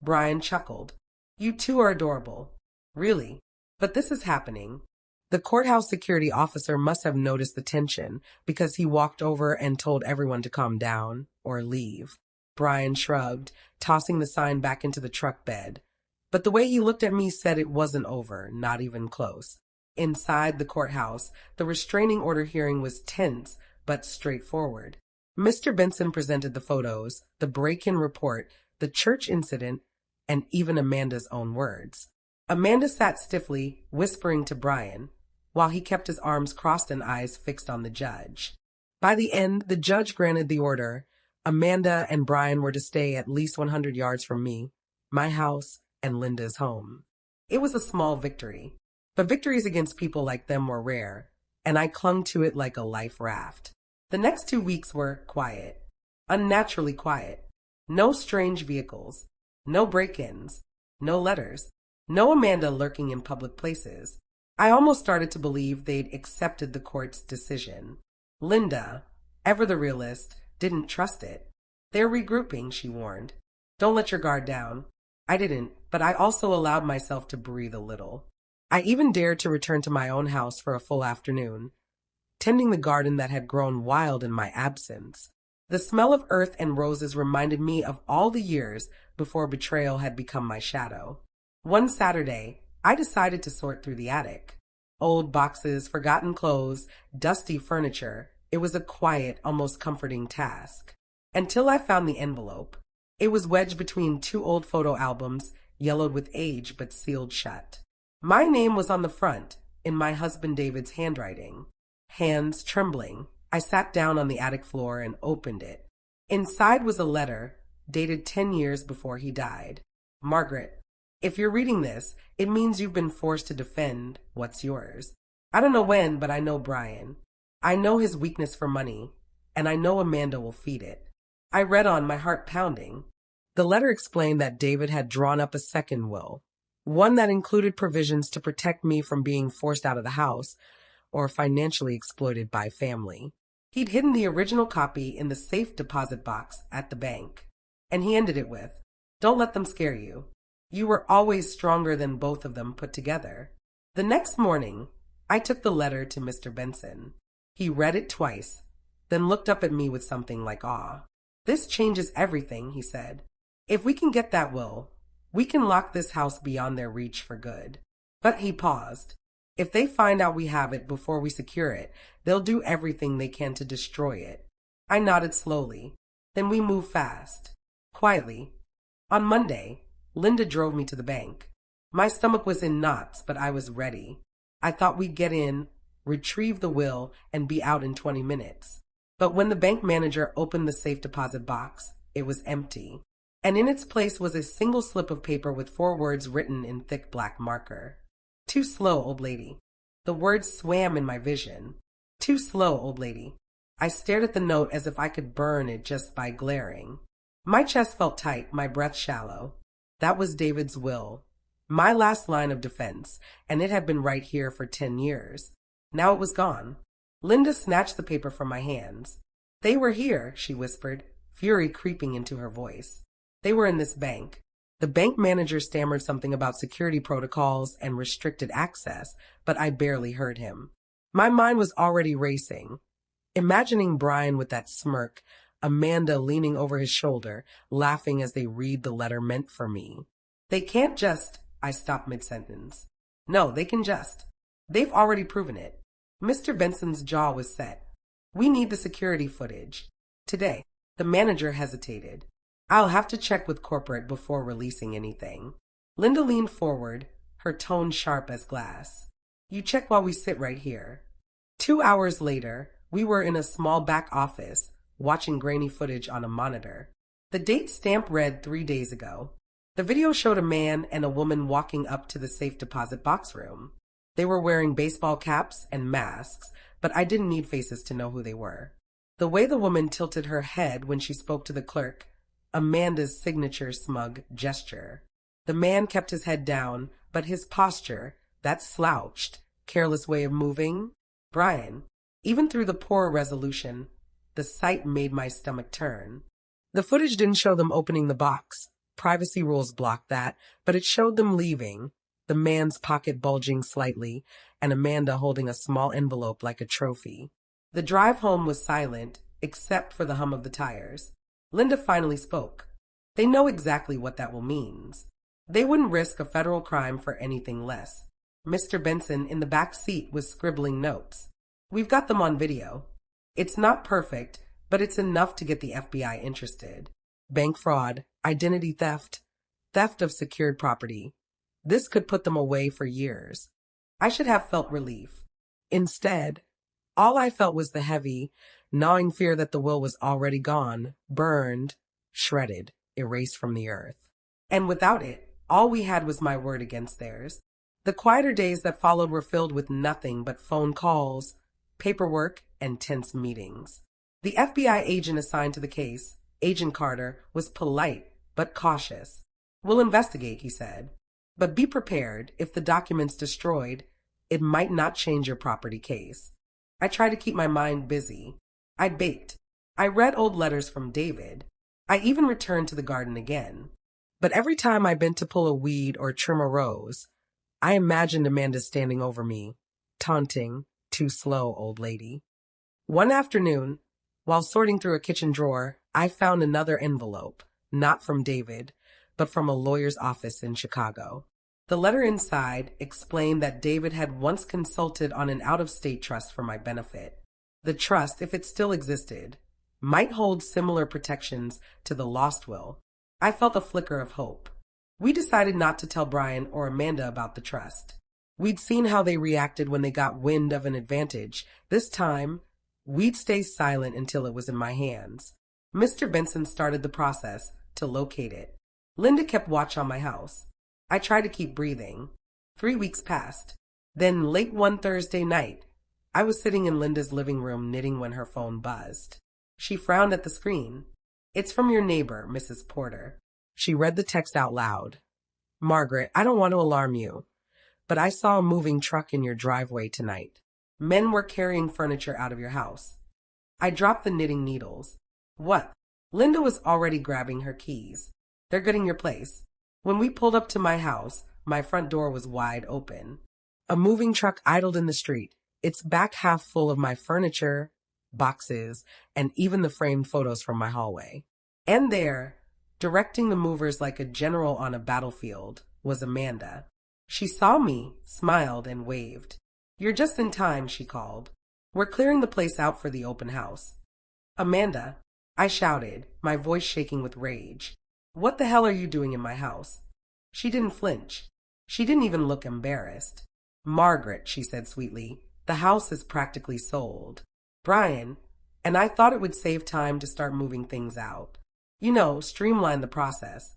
Brian chuckled. You two are adorable. Really? But this is happening. The courthouse security officer must have noticed the tension because he walked over and told everyone to calm down or leave. Brian shrugged, tossing the sign back into the truck bed. But the way he looked at me said it wasn't over, not even close. Inside the courthouse, the restraining order hearing was tense but straightforward. Mr. Benson presented the photos, the break-in report, the church incident, and even Amanda's own words. Amanda sat stiffly, whispering to Brian, while he kept his arms crossed and eyes fixed on the judge. By the end, the judge granted the order. Amanda and Brian were to stay at least 100 yards from me, my house, and Linda's home. It was a small victory, but victories against people like them were rare, and I clung to it like a life raft. The next 2 weeks were quiet, unnaturally quiet. No strange vehicles, no break-ins, no letters, no Amanda lurking in public places. I almost started to believe they'd accepted the court's decision. Linda, ever the realist, didn't trust it. They're regrouping, she warned. Don't let your guard down. I didn't, but I also allowed myself to breathe a little. I even dared to return to my own house for a full afternoon, tending the garden that had grown wild in my absence. The smell of earth and roses reminded me of all the years before betrayal had become my shadow. One Saturday, I decided to sort through the attic. Old boxes, forgotten clothes, dusty furniture. It was a quiet, almost comforting task. Until I found the envelope. It was wedged between 2 old photo albums, yellowed with age but sealed shut. My name was on the front, in my husband David's handwriting. Hands trembling, I sat down on the attic floor and opened it. Inside was a letter, dated 10 years before he died. Margaret, if you're reading this, it means you've been forced to defend what's yours. I don't know when, but I know Brian. I know his weakness for money, and I know Amanda will feed it. I read on, my heart pounding. The letter explained that David had drawn up a second will, one that included provisions to protect me from being forced out of the house or financially exploited by family. He'd hidden the original copy in the safe deposit box at the bank, and he ended it with, "Don't let them scare you. You were always stronger than both of them put together." The next morning, I took the letter to Mr. Benson. He read it twice, then looked up at me with something like awe. "This changes everything," he said. "If we can get that will, we can lock this house beyond their reach for good." But he paused. "If they find out we have it before we secure it, they'll do everything they can to destroy it." I nodded slowly. Then we moved fast, quietly. On Monday, Linda drove me to the bank. My stomach was in knots, but I was ready. I thought we'd get in, retrieve the will, and be out in 20 minutes. But when the bank manager opened the safe deposit box, it was empty. And in its place was a single slip of paper with 4 words written in thick black marker. "Too slow, old lady." The words swam in my vision. "Too slow, old lady." I stared at the note as if I could burn it just by glaring. My chest felt tight, my breath shallow. That was David's will. My last line of defense, and it had been right here for 10 years. Now it was gone. Linda snatched the paper from my hands. "They were here," she whispered, fury creeping into her voice. "They were in this bank." The bank manager stammered something about security protocols and restricted access, but I barely heard him. My mind was already racing, imagining Brian with that smirk, Amanda leaning over his shoulder, laughing as they read the letter meant for me. "They can't just—" I stopped mid-sentence. "No, they can just. They've already proven it." Mr. Benson's jaw was set. "We need the security footage. Today." The manager hesitated. "I'll have to check with corporate before releasing anything." Linda leaned forward, her tone sharp as glass. "You check while we sit right here." 2 hours later, we were in a small back office, watching grainy footage on a monitor. The date stamp read 3 days ago. The video showed a man and a woman walking up to the safe deposit box room. They were wearing baseball caps and masks, but I didn't need faces to know who they were. The way the woman tilted her head when she spoke to the clerk, Amanda's signature smug gesture. The man kept his head down, but his posture, that slouched, careless way of moving. Brian, even through the poor resolution, the sight made my stomach turn. The footage didn't show them opening the box. Privacy rules blocked that, but it showed them leaving, the man's pocket bulging slightly, and Amanda holding a small envelope like a trophy. The drive home was silent, except for the hum of the tires. Linda finally spoke. They know exactly what that will mean. They wouldn't risk a federal crime for anything less. Mr. Benson in the back seat was scribbling notes. We've got them on video. It's not perfect, but it's enough to get the FBI interested. Bank fraud, identity theft, theft of secured property. This could put them away for years. I should have felt relief. Instead, all I felt was the heavy, gnawing fear that the will was already gone, burned, shredded, erased from the earth. And without it, all we had was my word against theirs. The quieter days that followed were filled with nothing but phone calls, paperwork, and tense meetings. The FBI agent assigned to the case, Agent Carter, was polite but cautious. We'll investigate, he said. But be prepared, if the document's destroyed, it might not change your property case. I tried to keep my mind busy. I baked. I read old letters from David. I even returned to the garden again. But every time I bent to pull a weed or trim a rose, I imagined Amanda standing over me, taunting, "Too slow, old lady." One afternoon, while sorting through a kitchen drawer, I found another envelope, not from David, but from a lawyer's office in Chicago. The letter inside explained that David had once consulted on an out-of-state trust for my benefit. The trust, if it still existed, might hold similar protections to the lost will. I felt a flicker of hope. We decided not to tell Brian or Amanda about the trust. We'd seen how they reacted when they got wind of an advantage. This time, we'd stay silent until it was in my hands. Mr. Benson started the process to locate it. Linda kept watch on my house. I tried to keep breathing. 3 weeks passed. Then late one Thursday night, I was sitting in Linda's living room knitting when her phone buzzed. She frowned at the screen. "It's from your neighbor, Mrs. Porter." She read the text out loud. "Margaret, I don't want to alarm you, but I saw a moving truck in your driveway tonight. Men were carrying furniture out of your house." I dropped the knitting needles. "What?" Linda was already grabbing her keys. "They're getting your place." When we pulled up to my house, my front door was wide open. A moving truck idled in the street, its back half full of my furniture, boxes, and even the framed photos from my hallway. And there, directing the movers like a general on a battlefield, was Amanda. She saw me, smiled, and waved. "You're just in time," she called. "We're clearing the place out for the open house." "Amanda," I shouted, my voice shaking with rage. "What the hell are you doing in my house?" She didn't flinch. She didn't even look embarrassed. "Margaret," she said sweetly, "the house is practically sold. Brian, and I thought it would save time to start moving things out. You know, streamline the process."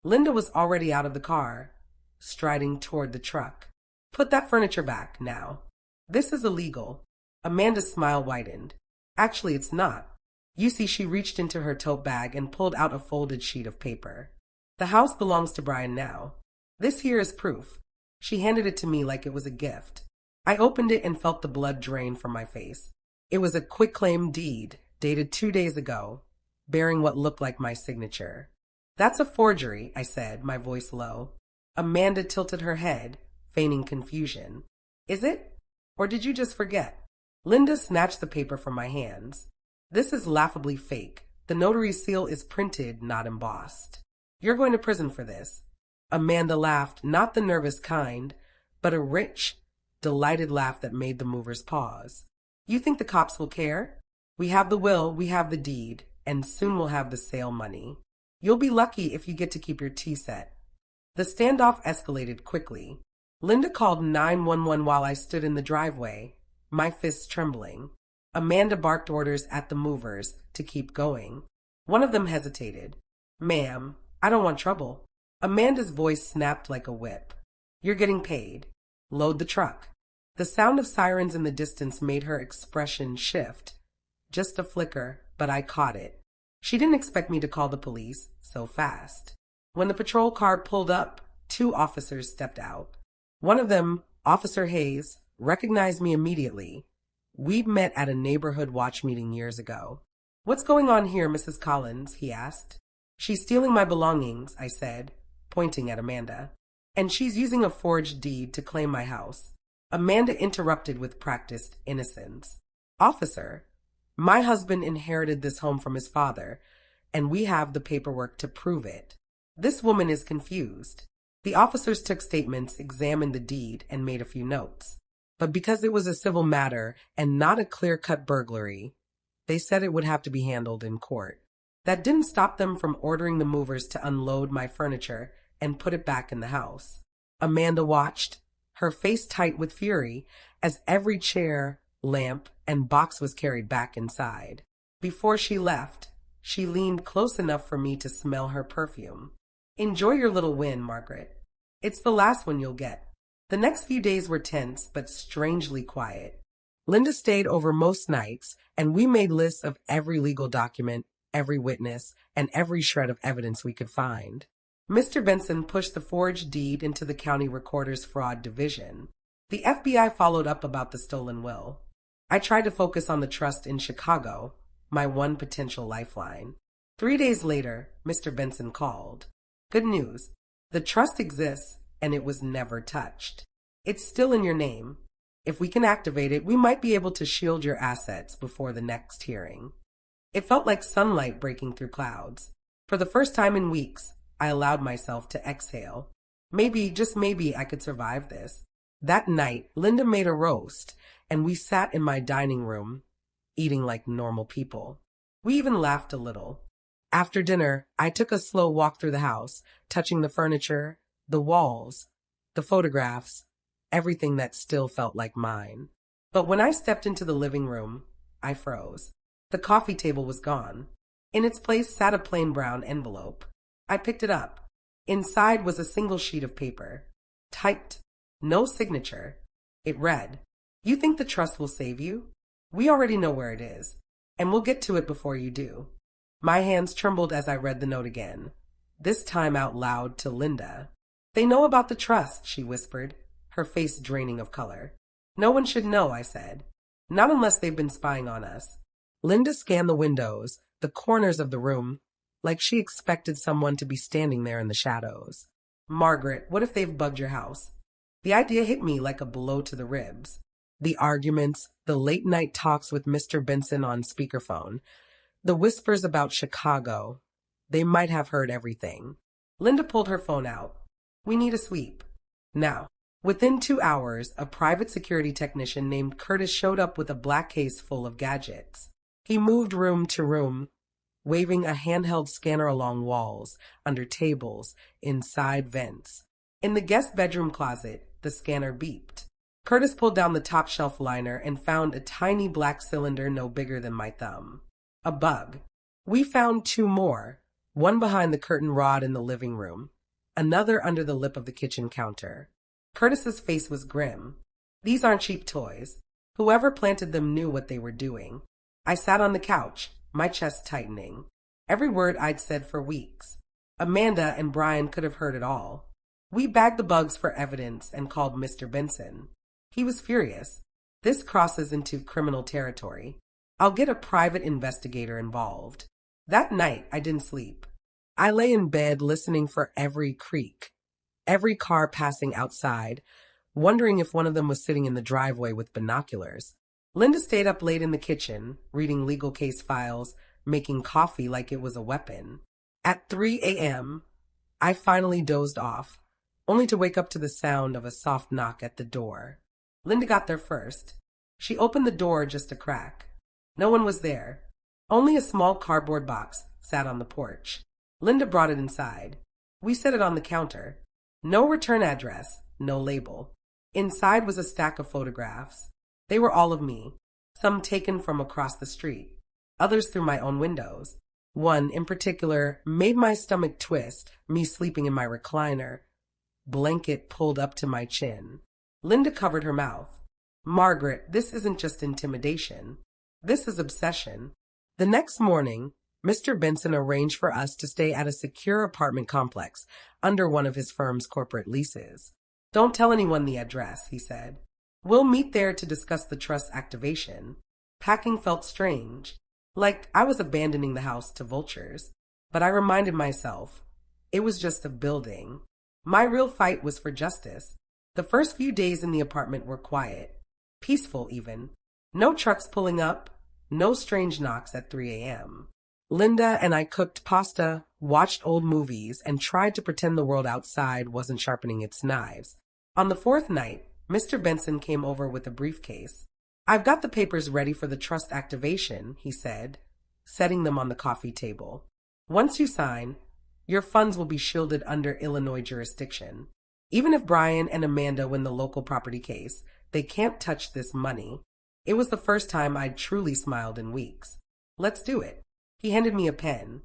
Linda was already out of the car, striding toward the truck. "Put that furniture back, now. This is illegal." Amanda's smile widened. "Actually, it's not." You see, she reached into her tote bag and pulled out a folded sheet of paper. "The house belongs to Brian now. This here is proof." She handed it to me like it was a gift. I opened it and felt the blood drain from my face. It was a quitclaim deed, dated 2 days ago, bearing what looked like my signature. "That's a forgery," I said, my voice low. Amanda tilted her head, feigning confusion. "Is it? Or did you just forget?" Linda snatched the paper from my hands. "This is laughably fake. The notary seal is printed, not embossed. You're going to prison for this." Amanda laughed, not the nervous kind, but a rich, delighted laugh that made the movers pause. "You think the cops will care? We have the will, we have the deed, and soon we'll have the sale money. You'll be lucky if you get to keep your tea set." The standoff escalated quickly. Linda called 911 while I stood in the driveway, my fists trembling. Amanda barked orders at the movers to keep going. One of them hesitated. "Ma'am, I don't want trouble." Amanda's voice snapped like a whip. You're getting paid. Load the truck. The sound of sirens in the distance made her expression shift. Just a flicker, but I caught it. She didn't expect me to call the police so fast. When the patrol car pulled up, 2 officers stepped out. One of them, Officer Hayes, recognized me immediately. We'd met at a neighborhood watch meeting years ago. What's going on here, Mrs. Collins? He asked. She's stealing my belongings, I said, pointing at Amanda. And she's using a forged deed to claim my house. Amanda interrupted with practiced innocence. Officer, my husband inherited this home from his father, and we have the paperwork to prove it. This woman is confused. The officers took statements, examined the deed, and made a few notes. But because it was a civil matter and not a clear-cut burglary, they said it would have to be handled in court. That didn't stop them from ordering the movers to unload my furniture and put it back in the house. Amanda watched, her face tight with fury, as every chair, lamp, and box was carried back inside. Before she left, she leaned close enough for me to smell her perfume. Enjoy your little win, Margaret. It's the last one you'll get. The next few days were tense, but strangely quiet. Linda stayed over most nights, and we made lists of every legal document, every witness, and every shred of evidence we could find. Mr. Benson pushed the forged deed into the county recorder's fraud division. The FBI followed up about the stolen will. I tried to focus on the trust in Chicago, my one potential lifeline. 3 days later, Mr. Benson called. Good news. The trust exists, and it was never touched. It's still in your name. If we can activate it, we might be able to shield your assets before the next hearing. It felt like sunlight breaking through clouds. For the first time in weeks, I allowed myself to exhale. Maybe, just maybe, I could survive this. That night, Linda made a roast, and we sat in my dining room, eating like normal people. We even laughed a little. After dinner, I took a slow walk through the house, touching the furniture, the walls, the photographs, everything that still felt like mine. But when I stepped into the living room, I froze. The coffee table was gone. In its place sat a plain brown envelope. I picked it up. Inside was a single sheet of paper. Typed, no signature. It read, "You think the trust will save you? We already know where it is, and we'll get to it before you do." My hands trembled as I read the note again, this time out loud to Linda. "They know about the trust," she whispered, her face draining of color. "No one should know," I said. "Not unless they've been spying on us." Linda scanned the windows, the corners of the room, like she expected someone to be standing there in the shadows. "Margaret, what if they've bugged your house?" The idea hit me like a blow to the ribs. The arguments, the late-night talks with Mr. Benson on speakerphone, the whispers about Chicago. They might have heard everything. Linda pulled her phone out. "We need a sweep. Now." Within 2 hours, a private security technician named Curtis showed up with a black case full of gadgets. He moved room to room, waving a handheld scanner along walls, under tables, inside vents. In the guest bedroom closet, the scanner beeped. Curtis pulled down the top shelf liner and found a tiny black cylinder no bigger than my thumb. A bug. We found 2 more, one behind the curtain rod in the living room, another under the lip of the kitchen counter. Curtis's face was grim. "These aren't cheap toys. Whoever planted them knew what they were doing." I sat on the couch, my chest tightening. Every word I'd said for weeks. Amanda and Brian could have heard it all. We bagged the bugs for evidence and called Mr. Benson. He was furious. "This crosses into criminal territory. I'll get a private investigator involved." That night, I didn't sleep. I lay in bed listening for every creak, every car passing outside, wondering if one of them was sitting in the driveway with binoculars. Linda stayed up late in the kitchen, reading legal case files, making coffee like it was a weapon. At 3 a.m., I finally dozed off, only to wake up to the sound of a soft knock at the door. Linda got there first. She opened the door just a crack. No one was there. Only a small cardboard box sat on the porch. Linda brought it inside. We set it on the counter. No return address, no label. Inside was a stack of photographs. They were all of me, some taken from across the street, others through my own windows. One, in particular, made my stomach twist, me sleeping in my recliner, blanket pulled up to my chin. Linda covered her mouth. Margaret, this isn't just intimidation. This is obsession. The next morning, Mr. Benson arranged for us to stay at a secure apartment complex under one of his firm's corporate leases. Don't tell anyone the address, he said. We'll meet there to discuss the trust activation. Packing felt strange, like I was abandoning the house to vultures. But I reminded myself, it was just a building. My real fight was for justice. The first few days in the apartment were quiet, peaceful even. No trucks pulling up, no strange knocks at 3 a.m. Linda and I cooked pasta, watched old movies, and tried to pretend the world outside wasn't sharpening its knives. On the fourth night, Mr. Benson came over with a briefcase. I've got the papers ready for the trust activation, he said, setting them on the coffee table. Once you sign, your funds will be shielded under Illinois jurisdiction. Even if Brian and Amanda win the local property case, they can't touch this money. It was the first time I'd truly smiled in weeks. Let's do it. He handed me a pen,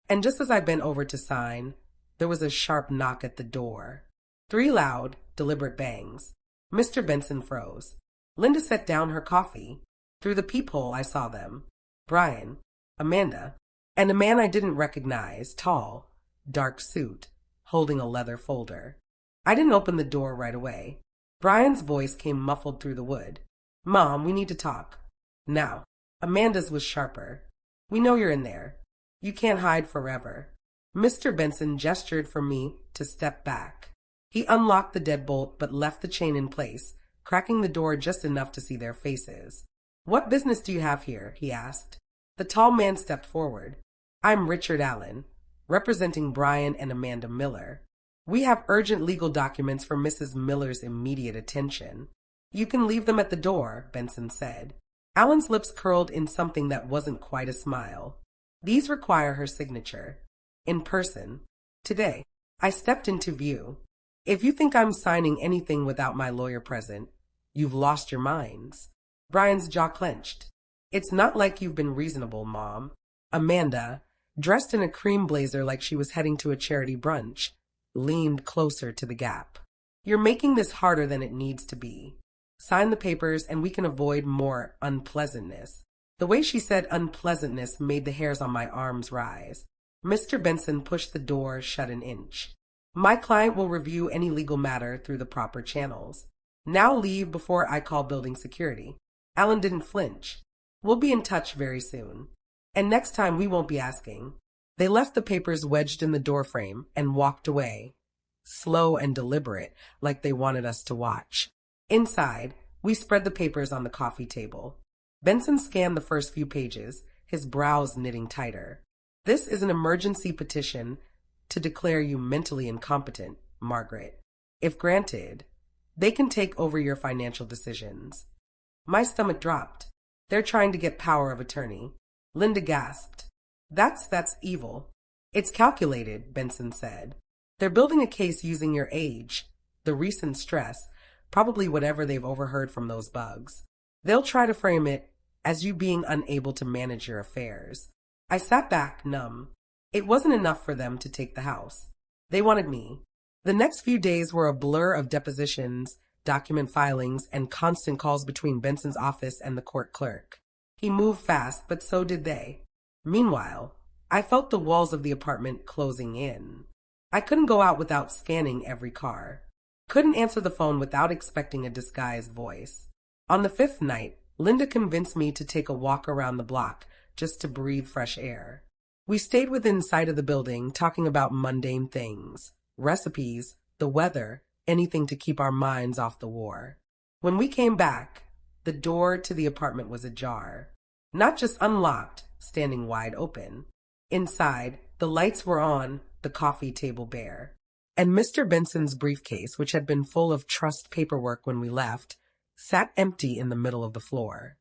and just as I bent over to sign, there was a sharp knock at the door. 3 loud, deliberate bangs. Mr. Benson froze. Linda set down her coffee. Through the peephole I saw them. Brian, Amanda, and a man I didn't recognize, tall, dark suit, holding a leather folder. I didn't open the door right away. Brian's voice came muffled through the wood. Mom, we need to talk. Now. Amanda's was sharper. We know you're in there. You can't hide forever. Mr. Benson gestured for me to step back. He unlocked the deadbolt but left the chain in place, cracking the door just enough to see their faces. What business do you have here? He asked. The tall man stepped forward. I'm Richard Allen, representing Brian and Amanda Miller. We have urgent legal documents for Mrs. Miller's immediate attention. You can leave them at the door, Benson said. Allen's lips curled in something that wasn't quite a smile. These require her signature. In person. Today. I stepped into view. If you think I'm signing anything without my lawyer present, you've lost your minds. Brian's jaw clenched. It's not like you've been reasonable, Mom. Amanda, dressed in a cream blazer like she was heading to a charity brunch, leaned closer to the gap. You're making this harder than it needs to be. Sign the papers and we can avoid more unpleasantness. The way she said unpleasantness made the hairs on my arms rise. Mr. Benson pushed the door shut an inch. My client will review any legal matter through the proper channels. Now leave before I call building security. Allen didn't flinch. We'll be in touch very soon. And next time we won't be asking. They left the papers wedged in the doorframe and walked away, slow and deliberate, like they wanted us to watch. Inside, we spread the papers on the coffee table. Benson scanned the first few pages, his brows knitting tighter. This is an emergency petition to declare you mentally incompetent, Margaret. If granted, they can take over your financial decisions. My stomach dropped. They're trying to get power of attorney. Linda gasped. That's evil. It's calculated, Benson said. They're building a case using your age, the recent stress, probably whatever they've overheard from those bugs. They'll try to frame it as you being unable to manage your affairs. I sat back, numb. It wasn't enough for them to take the house. They wanted me. The next few days were a blur of depositions, document filings, and constant calls between Benson's office and the court clerk. He moved fast, but so did they. Meanwhile, I felt the walls of the apartment closing in. I couldn't go out without scanning every car. Couldn't answer the phone without expecting a disguised voice. On the 5th night, Linda convinced me to take a walk around the block just to breathe fresh air. We stayed within sight of the building, talking about mundane things, recipes, the weather, anything to keep our minds off the war. When we came back, the door to the apartment was ajar. Not just unlocked, standing wide open. Inside, the lights were on, the coffee table bare. And Mr. Benson's briefcase, which had been full of trust paperwork when we left, sat empty in the middle of the floor.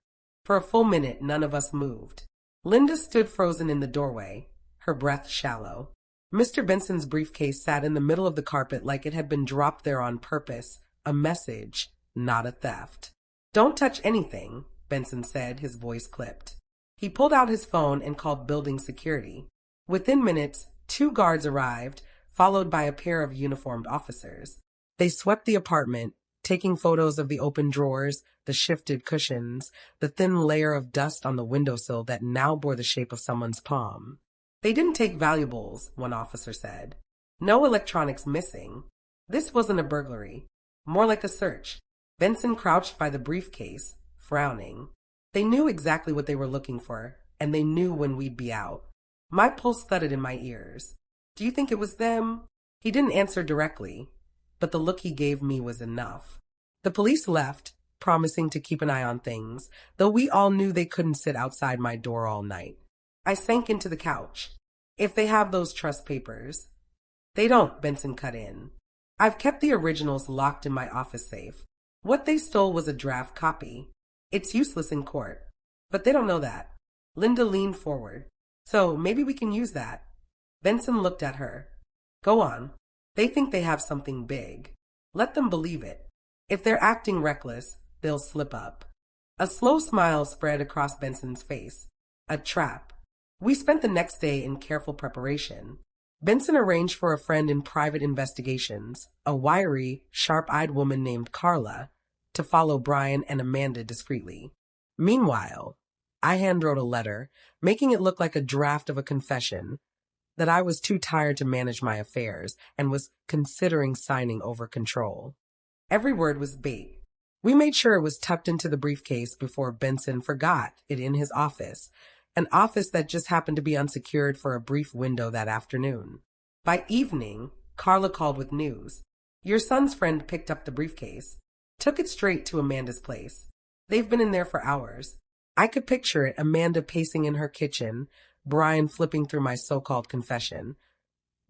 For a full minute, none of us moved. Linda stood frozen in the doorway, her breath shallow. Mr. Benson's briefcase sat in the middle of the carpet like it had been dropped there on purpose, a message, not a theft. Don't touch anything, Benson said, his voice clipped. He pulled out his phone and called building security. Within minutes, 2 guards arrived, followed by a pair of uniformed officers. They swept the apartment, taking photos of the open drawers, the shifted cushions, the thin layer of dust on the windowsill that now bore the shape of someone's palm. They didn't take valuables, one officer said. No electronics missing. This wasn't a burglary. More like a search. Benson crouched by the briefcase, frowning. They knew exactly what they were looking for, and they knew when we'd be out. My pulse thudded in my ears. Do you think it was them? He didn't answer directly, but the look he gave me was enough. The police left, promising to keep an eye on things, though we all knew they couldn't sit outside my door all night. I sank into the couch. If they have those trust papers. They don't, Benson cut in. I've kept the originals locked in my office safe. What they stole was a draft copy. It's useless in court. But they don't know that. Linda leaned forward. So maybe we can use that. Benson looked at her. Go on. They think they have something big. Let them believe it. If they're acting reckless, they'll slip up. A slow smile spread across Benson's face. A trap. We spent the next day in careful preparation. Benson arranged for a friend in private investigations, a wiry, sharp-eyed woman named Carla, to follow Brian and Amanda discreetly. Meanwhile, I handwrote a letter, making it look like a draft of a confession, that I was too tired to manage my affairs and was considering signing over control. Every word was bait. We made sure it was tucked into the briefcase before Benson forgot it in his office, an office that just happened to be unsecured for a brief window that afternoon. By evening, Carla called with news. Your son's friend picked up the briefcase, took it straight to Amanda's place. They've been in there for hours. I could picture it, Amanda pacing in her kitchen, Brian flipping through my so-called confession,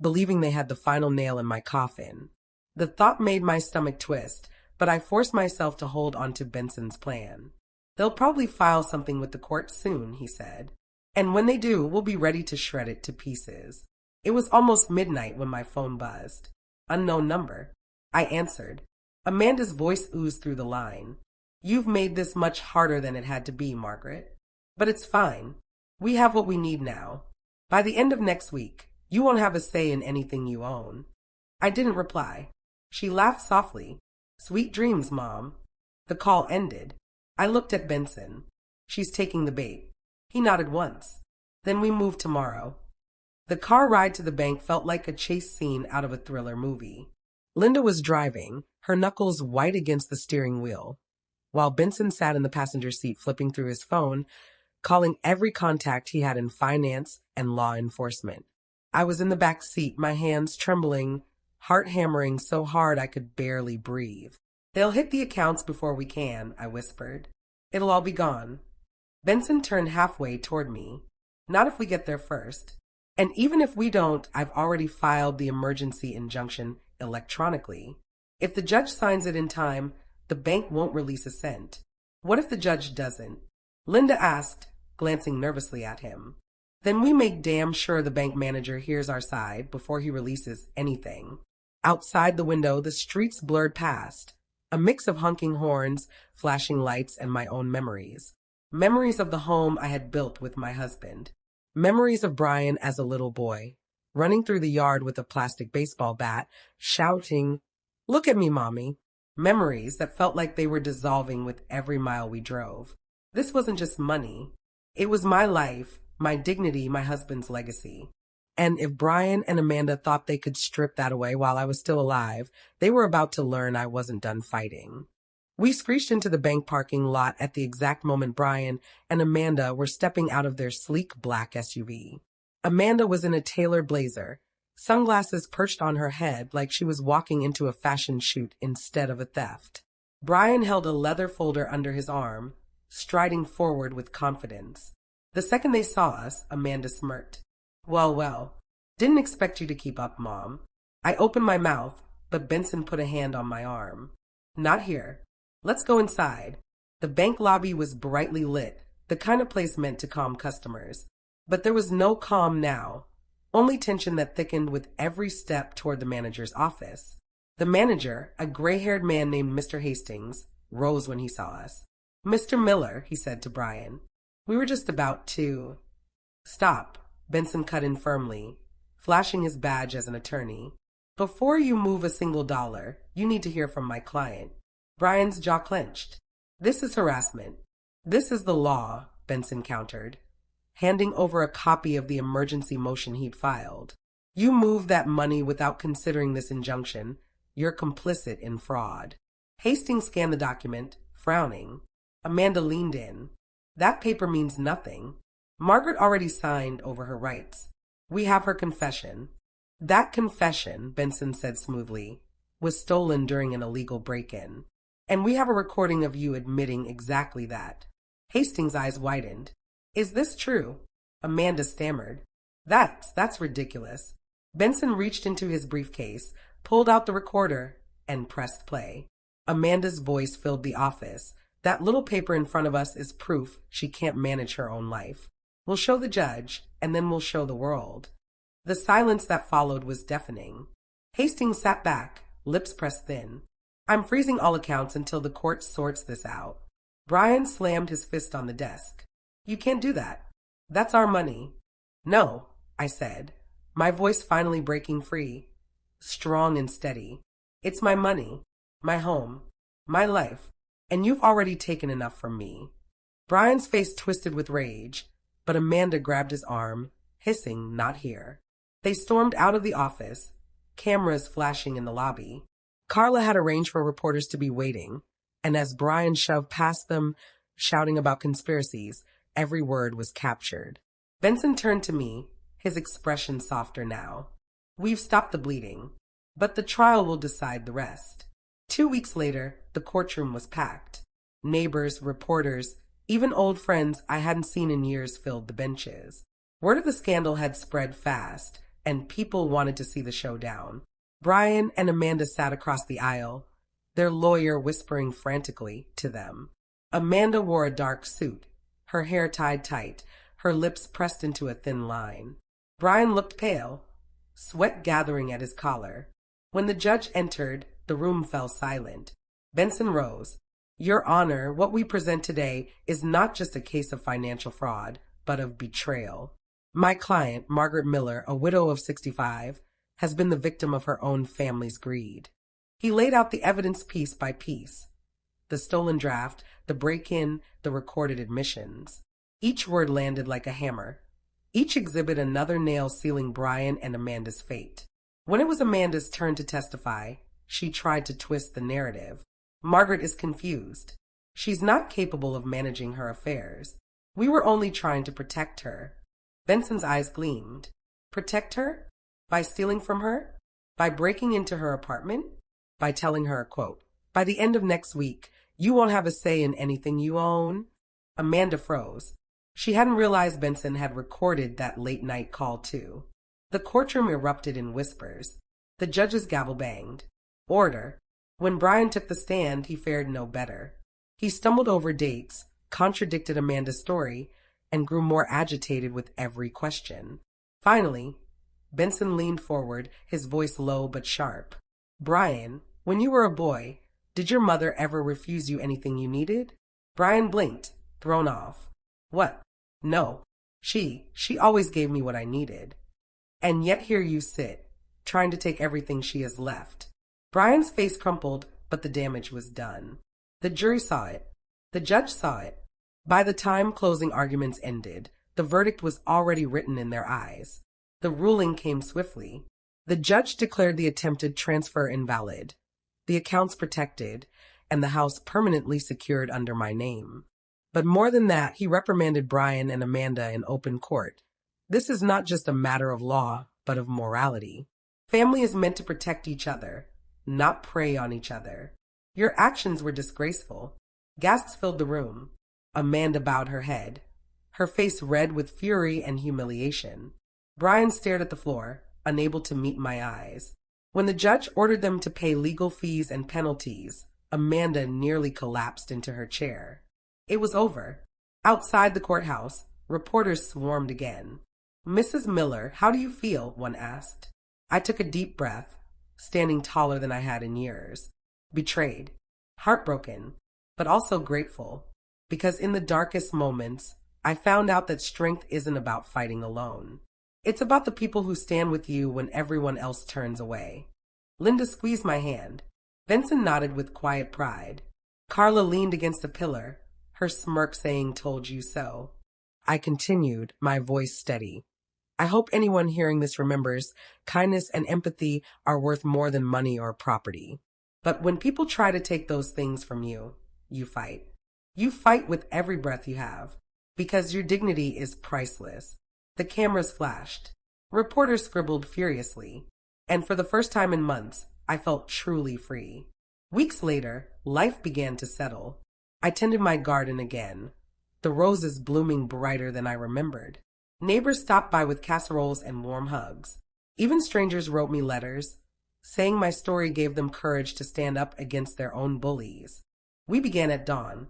believing they had the final nail in my coffin. The thought made my stomach twist, but I forced myself to hold on to Benson's plan. They'll probably file something with the court soon, he said. And when they do, we'll be ready to shred it to pieces. It was almost midnight when my phone buzzed. Unknown number. I answered. Amanda's voice oozed through the line. You've made this much harder than it had to be, Margaret. But it's fine. We have what we need now. By the end of next week, you won't have a say in anything you own. I didn't reply. She laughed softly. Sweet dreams, Mom. The call ended. I looked at Benson. She's taking the bait. He nodded once. Then we moved tomorrow. The car ride to the bank felt like a chase scene out of a thriller movie. Linda was driving, her knuckles white against the steering wheel, while Benson sat in the passenger seat flipping through his phone, calling every contact he had in finance and law enforcement. I was in the back seat, my hands trembling, heart hammering so hard I could barely breathe. They'll hit the accounts before we can, I whispered. It'll all be gone. Benson turned halfway toward me. Not if we get there first. And even if we don't, I've already filed the emergency injunction electronically. If the judge signs it in time, the bank won't release a cent. What if the judge doesn't? Linda asked, glancing nervously at him. Then we make damn sure the bank manager hears our side before he releases anything. Outside the window, the streets blurred past. A mix of honking horns, flashing lights, and my own memories. Memories of the home I had built with my husband. Memories of Brian as a little boy, running through the yard with a plastic baseball bat, shouting, "Look at me, Mommy." Memories that felt like they were dissolving with every mile we drove. This wasn't just money. It was my life, my dignity, my husband's legacy. And if Brian and Amanda thought they could strip that away while I was still alive, they were about to learn I wasn't done fighting. We screeched into the bank parking lot at the exact moment Brian and Amanda were stepping out of their sleek black SUV. Amanda was in a tailored blazer, sunglasses perched on her head like she was walking into a fashion shoot instead of a theft. Brian held a leather folder under his arm, striding forward with confidence. The second they saw us, Amanda smirked. Well, well. Didn't expect you to keep up, Mom. I opened my mouth, but Benson put a hand on my arm. Not here. Let's go inside. The bank lobby was brightly lit, the kind of place meant to calm customers. But there was no calm now, only tension that thickened with every step toward the manager's office. The manager, a gray-haired man named Mr. Hastings, rose when he saw us. Mr. Miller, he said to Brian. We were just about to... Stop. Benson cut in firmly, flashing his badge as an attorney. Before you move a single dollar, you need to hear from my client. Brian's jaw clenched. This is harassment. This is the law, Benson countered, handing over a copy of the emergency motion he'd filed. You move that money without considering this injunction. You're complicit in fraud. Hastings scanned the document, frowning. Amanda leaned in. That paper means nothing. Margaret already signed over her rights. We have her confession. That confession, Benson said smoothly, was stolen during an illegal break-in. And we have a recording of you admitting exactly that. Hastings' eyes widened. Is this true? Amanda stammered. That's ridiculous. Benson reached into his briefcase, pulled out the recorder, and pressed play. Amanda's voice filled the office. That little paper in front of us is proof she can't manage her own life. We'll show the judge, and then we'll show the world. The silence that followed was deafening. Hastings sat back, lips pressed thin. I'm freezing all accounts until the court sorts this out. Brian slammed his fist on the desk. You can't do that. That's our money. No, I said, my voice finally breaking free, strong and steady. It's my money, my home, my life, and you've already taken enough from me. Brian's face twisted with rage, but Amanda grabbed his arm, hissing, not here. They stormed out of the office, cameras flashing in the lobby. Carla had arranged for reporters to be waiting, and as Brian shoved past them, shouting about conspiracies, every word was captured. Benson turned to me, his expression softer now. We've stopped the bleeding, but the trial will decide the rest. 2 weeks later, the courtroom was packed. Neighbors, reporters, even old friends I hadn't seen in years filled the benches. Word of the scandal had spread fast, and people wanted to see the showdown. Brian and Amanda sat across the aisle, their lawyer whispering frantically to them. Amanda wore a dark suit, her hair tied tight, her lips pressed into a thin line. Brian looked pale, sweat gathering at his collar. When the judge entered, the room fell silent. Benson rose. Your Honor, what we present today is not just a case of financial fraud, but of betrayal. My client, Margaret Miller, a widow of 65, has been the victim of her own family's greed. He laid out the evidence piece by piece. The stolen draft, the break-in, the recorded admissions. Each word landed like a hammer. Each exhibit another nail sealing Brian and Amanda's fate. When it was Amanda's turn to testify, she tried to twist the narrative. Margaret is confused. She's not capable of managing her affairs. We were only trying to protect her. Benson's eyes gleamed. Protect her? By stealing from her? By breaking into her apartment? By telling her, quote, by the end of next week, you won't have a say in anything you own? Amanda froze. She hadn't realized Benson had recorded that late-night call, too. The courtroom erupted in whispers. The judge's gavel banged. Order. When Brian took the stand, he fared no better. He stumbled over dates, contradicted Amanda's story, and grew more agitated with every question. Finally, Benson leaned forward, his voice low but sharp. Brian, when you were a boy, did your mother ever refuse you anything you needed? Brian blinked, thrown off. What? No. She always gave me what I needed. And yet here you sit, trying to take everything she has left. Brian's face crumpled, but the damage was done. The jury saw it. The judge saw it. By the time closing arguments ended, the verdict was already written in their eyes. The ruling came swiftly. The judge declared the attempted transfer invalid, the accounts protected, and the house permanently secured under my name. But more than that, he reprimanded Brian and Amanda in open court. This is not just a matter of law, but of morality. Family is meant to protect each other, not prey on each other. Your actions were disgraceful. Gasps filled the room. Amanda bowed her head, her face red with fury and humiliation. Brian stared at the floor, unable to meet my eyes. When the judge ordered them to pay legal fees and penalties, Amanda nearly collapsed into her chair. It was over. Outside the courthouse, reporters swarmed again. Mrs. Miller, how do you feel? One asked. I took a deep breath, standing taller than I had in years. Betrayed, heartbroken, but also grateful, because in the darkest moments, I found out that strength isn't about fighting alone. It's about the people who stand with you when everyone else turns away. Linda squeezed my hand. Benson nodded with quiet pride. Carla leaned against a pillar, her smirk saying, "Told you so." I continued, my voice steady. "I hope anyone hearing this remembers kindness and empathy are worth more than money or property. But when people try to take those things from you, you fight. You fight with every breath you have, because your dignity is priceless." The cameras flashed. Reporters scribbled furiously. And for the first time in months, I felt truly free. Weeks later, life began to settle. I tended my garden again, the roses blooming brighter than I remembered. Neighbors stopped by with casseroles and warm hugs. Even strangers wrote me letters, saying my story gave them courage to stand up against their own bullies. We began at dawn.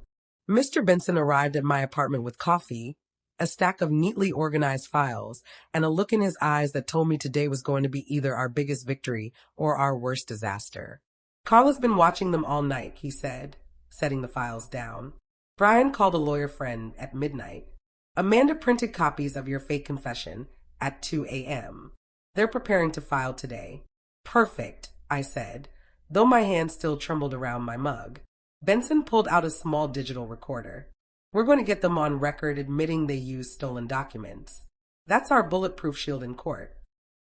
Mr. Benson arrived at my apartment with coffee, a stack of neatly organized files, and a look in his eyes that told me today was going to be either our biggest victory or our worst disaster. "Carla's been watching them all night," he said, setting the files down. "Brian called a lawyer friend at midnight. Amanda printed copies of your fake confession at 2 a.m. They're preparing to file today." "Perfect," I said, though my hand still trembled around my mug. Benson pulled out a small digital recorder. "We're going to get them on record admitting they used stolen documents. That's our bulletproof shield in court.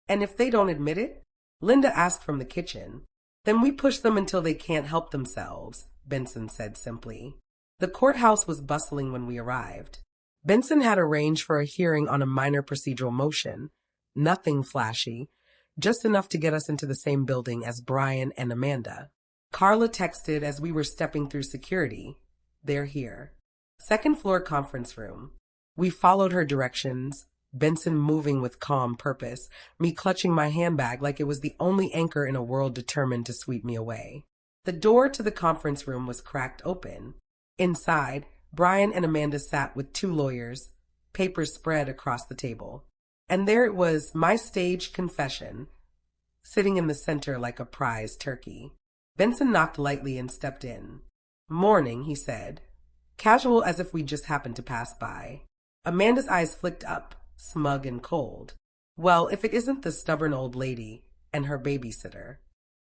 And if they don't admit it," Linda asked from the kitchen, "then we push them until they can't help themselves," Benson said simply. The courthouse was bustling when we arrived. Benson had arranged for a hearing on a minor procedural motion. Nothing flashy, just enough to get us into the same building as Brian and Amanda. Carla texted as we were stepping through security. "They're here." Second floor conference room. We followed her directions, Benson moving with calm purpose, me clutching my handbag like it was the only anchor in a world determined to sweep me away. The door to the conference room was cracked open. Inside, Brian and Amanda sat with two lawyers, papers spread across the table. And there it was, my staged confession, sitting in the center like a prize turkey. Benson knocked lightly and stepped in. "Morning," he said, casual as if we just happened to pass by. Amanda's eyes flicked up, smug and cold. "Well, if it isn't the stubborn old lady and her babysitter."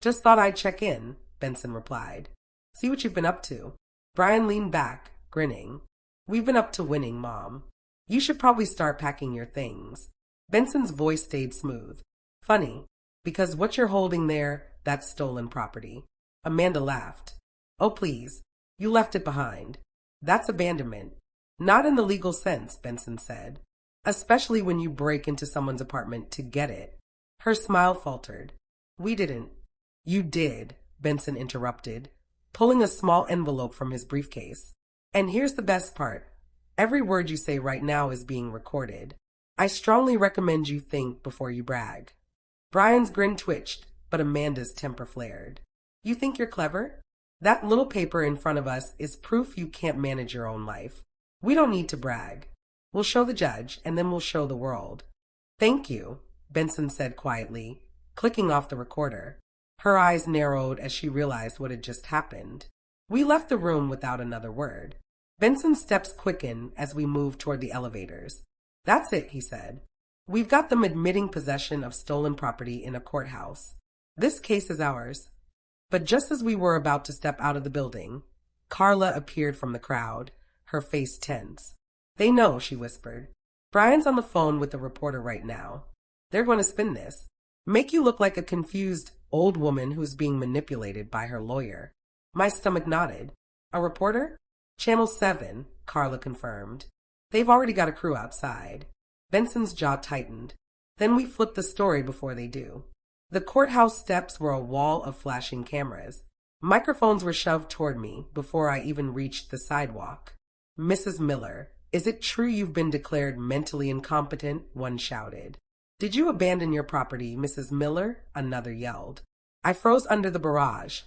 "Just thought I'd check in," Benson replied. "See what you've been up to." Brian leaned back, grinning. "We've been up to winning, Mom. You should probably start packing your things." Benson's voice stayed smooth. "Funny, because what you're holding there, that's stolen property." Amanda laughed. "Oh, please, you left it behind." "That's abandonment." "Not in the legal sense," Benson said. "Especially when you break into someone's apartment to get it." Her smile faltered. "We didn't." "You did," Benson interrupted, pulling a small envelope from his briefcase. "And here's the best part. Every word you say right now is being recorded. I strongly recommend you think before you brag." Brian's grin twitched, but Amanda's temper flared. "You think you're clever? That little paper in front of us is proof you can't manage your own life. We don't need to brag. We'll show the judge, and then we'll show the world." "Thank you," Benson said quietly, clicking off the recorder. Her eyes narrowed as she realized what had just happened. We left the room without another word. Benson's steps quickened as we moved toward the elevators. "That's it," he said. "We've got them admitting possession of stolen property in a courthouse. This case is ours." But just as we were about to step out of the building, Carla appeared from the crowd, her face tense. "They know," she whispered. "Brian's on the phone with the reporter right now. They're going to spin this. Make you look like a confused old woman who's being manipulated by her lawyer." My stomach nodded. "A reporter?" "Channel 7, Carla confirmed. "They've already got a crew outside." Benson's jaw tightened. "Then we flip the story before they do." The courthouse steps were a wall of flashing cameras. Microphones were shoved toward me before I even reached the sidewalk. "Mrs. Miller, is it true you've been declared mentally incompetent?" one shouted. "Did you abandon your property, Mrs. Miller?" another yelled. I froze under the barrage,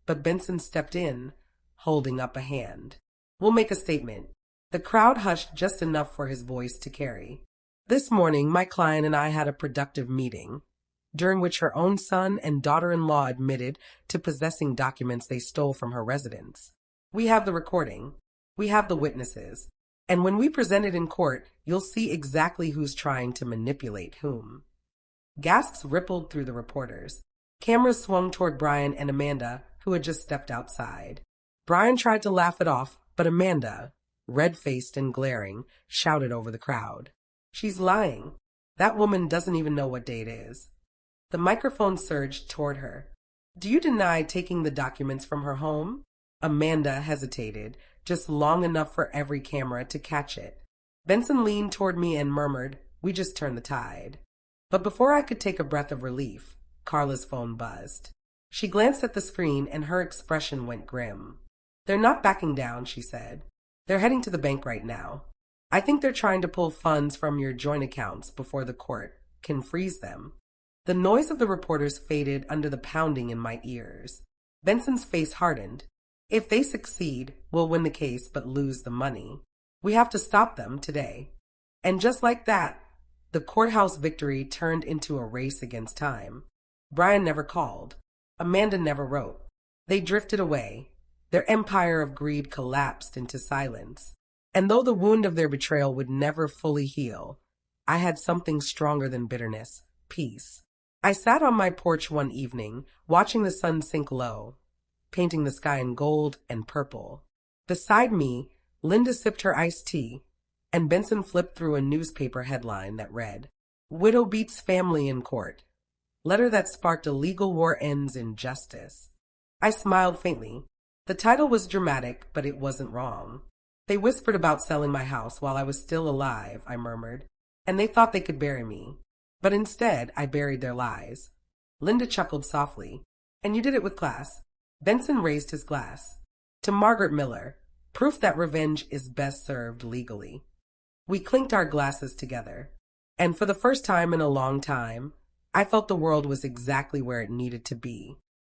but Benson stepped in, holding up a hand. "We'll make a statement." The crowd hushed just enough for his voice to carry. "This morning, my client and I had a productive meeting, during which her own son and daughter-in-law admitted to possessing documents they stole from her residence. We have the recording. We have the witnesses. And when we present it in court, you'll see exactly who's trying to manipulate whom. Gasps rippled through the reporters. Cameras swung toward Brian and Amanda, who had just stepped outside. Brian tried to laugh it off, but Amanda, red-faced and glaring, shouted over the crowd. "She's lying. That woman doesn't even know what day it is." The microphone surged toward her. "Do you deny taking the documents from her home?" Amanda hesitated, just long enough for every camera to catch it. Benson leaned toward me and murmured, "We just turned the tide." But before I could take a breath of relief, Carla's phone buzzed. She glanced at the screen and her expression went grim. "They're not backing down," she said. "They're heading to the bank right now. I think they're trying to pull funds from your joint accounts before the court can freeze them." The noise of the reporters faded under the pounding in my ears. Benson's face hardened. "If they succeed, we'll win the case but lose the money. We have to stop them today." And just like that, the courthouse victory turned into a race against time. Brian never called. Amanda never wrote. They drifted away. Their empire of greed collapsed into silence. And though the wound of their betrayal would never fully heal, I had something stronger than bitterness: peace. I sat on my porch one evening, watching the sun sink low, painting the sky in gold and purple. Beside me, Linda sipped her iced tea, and Benson flipped through a newspaper headline that read, "Widow beats family in court. Letter that sparked a legal war ends in justice." I smiled faintly. The title was dramatic, but it wasn't wrong. "They whispered about selling my house while I was still alive," I murmured, "and they thought they could bury me. But instead, I buried their lies." Linda chuckled softly. "And you did it with class." Benson raised his glass. "To Margaret Miller, proof that revenge is best served legally." We clinked our glasses together. And for the first time in a long time, I felt the world was exactly where it needed to be.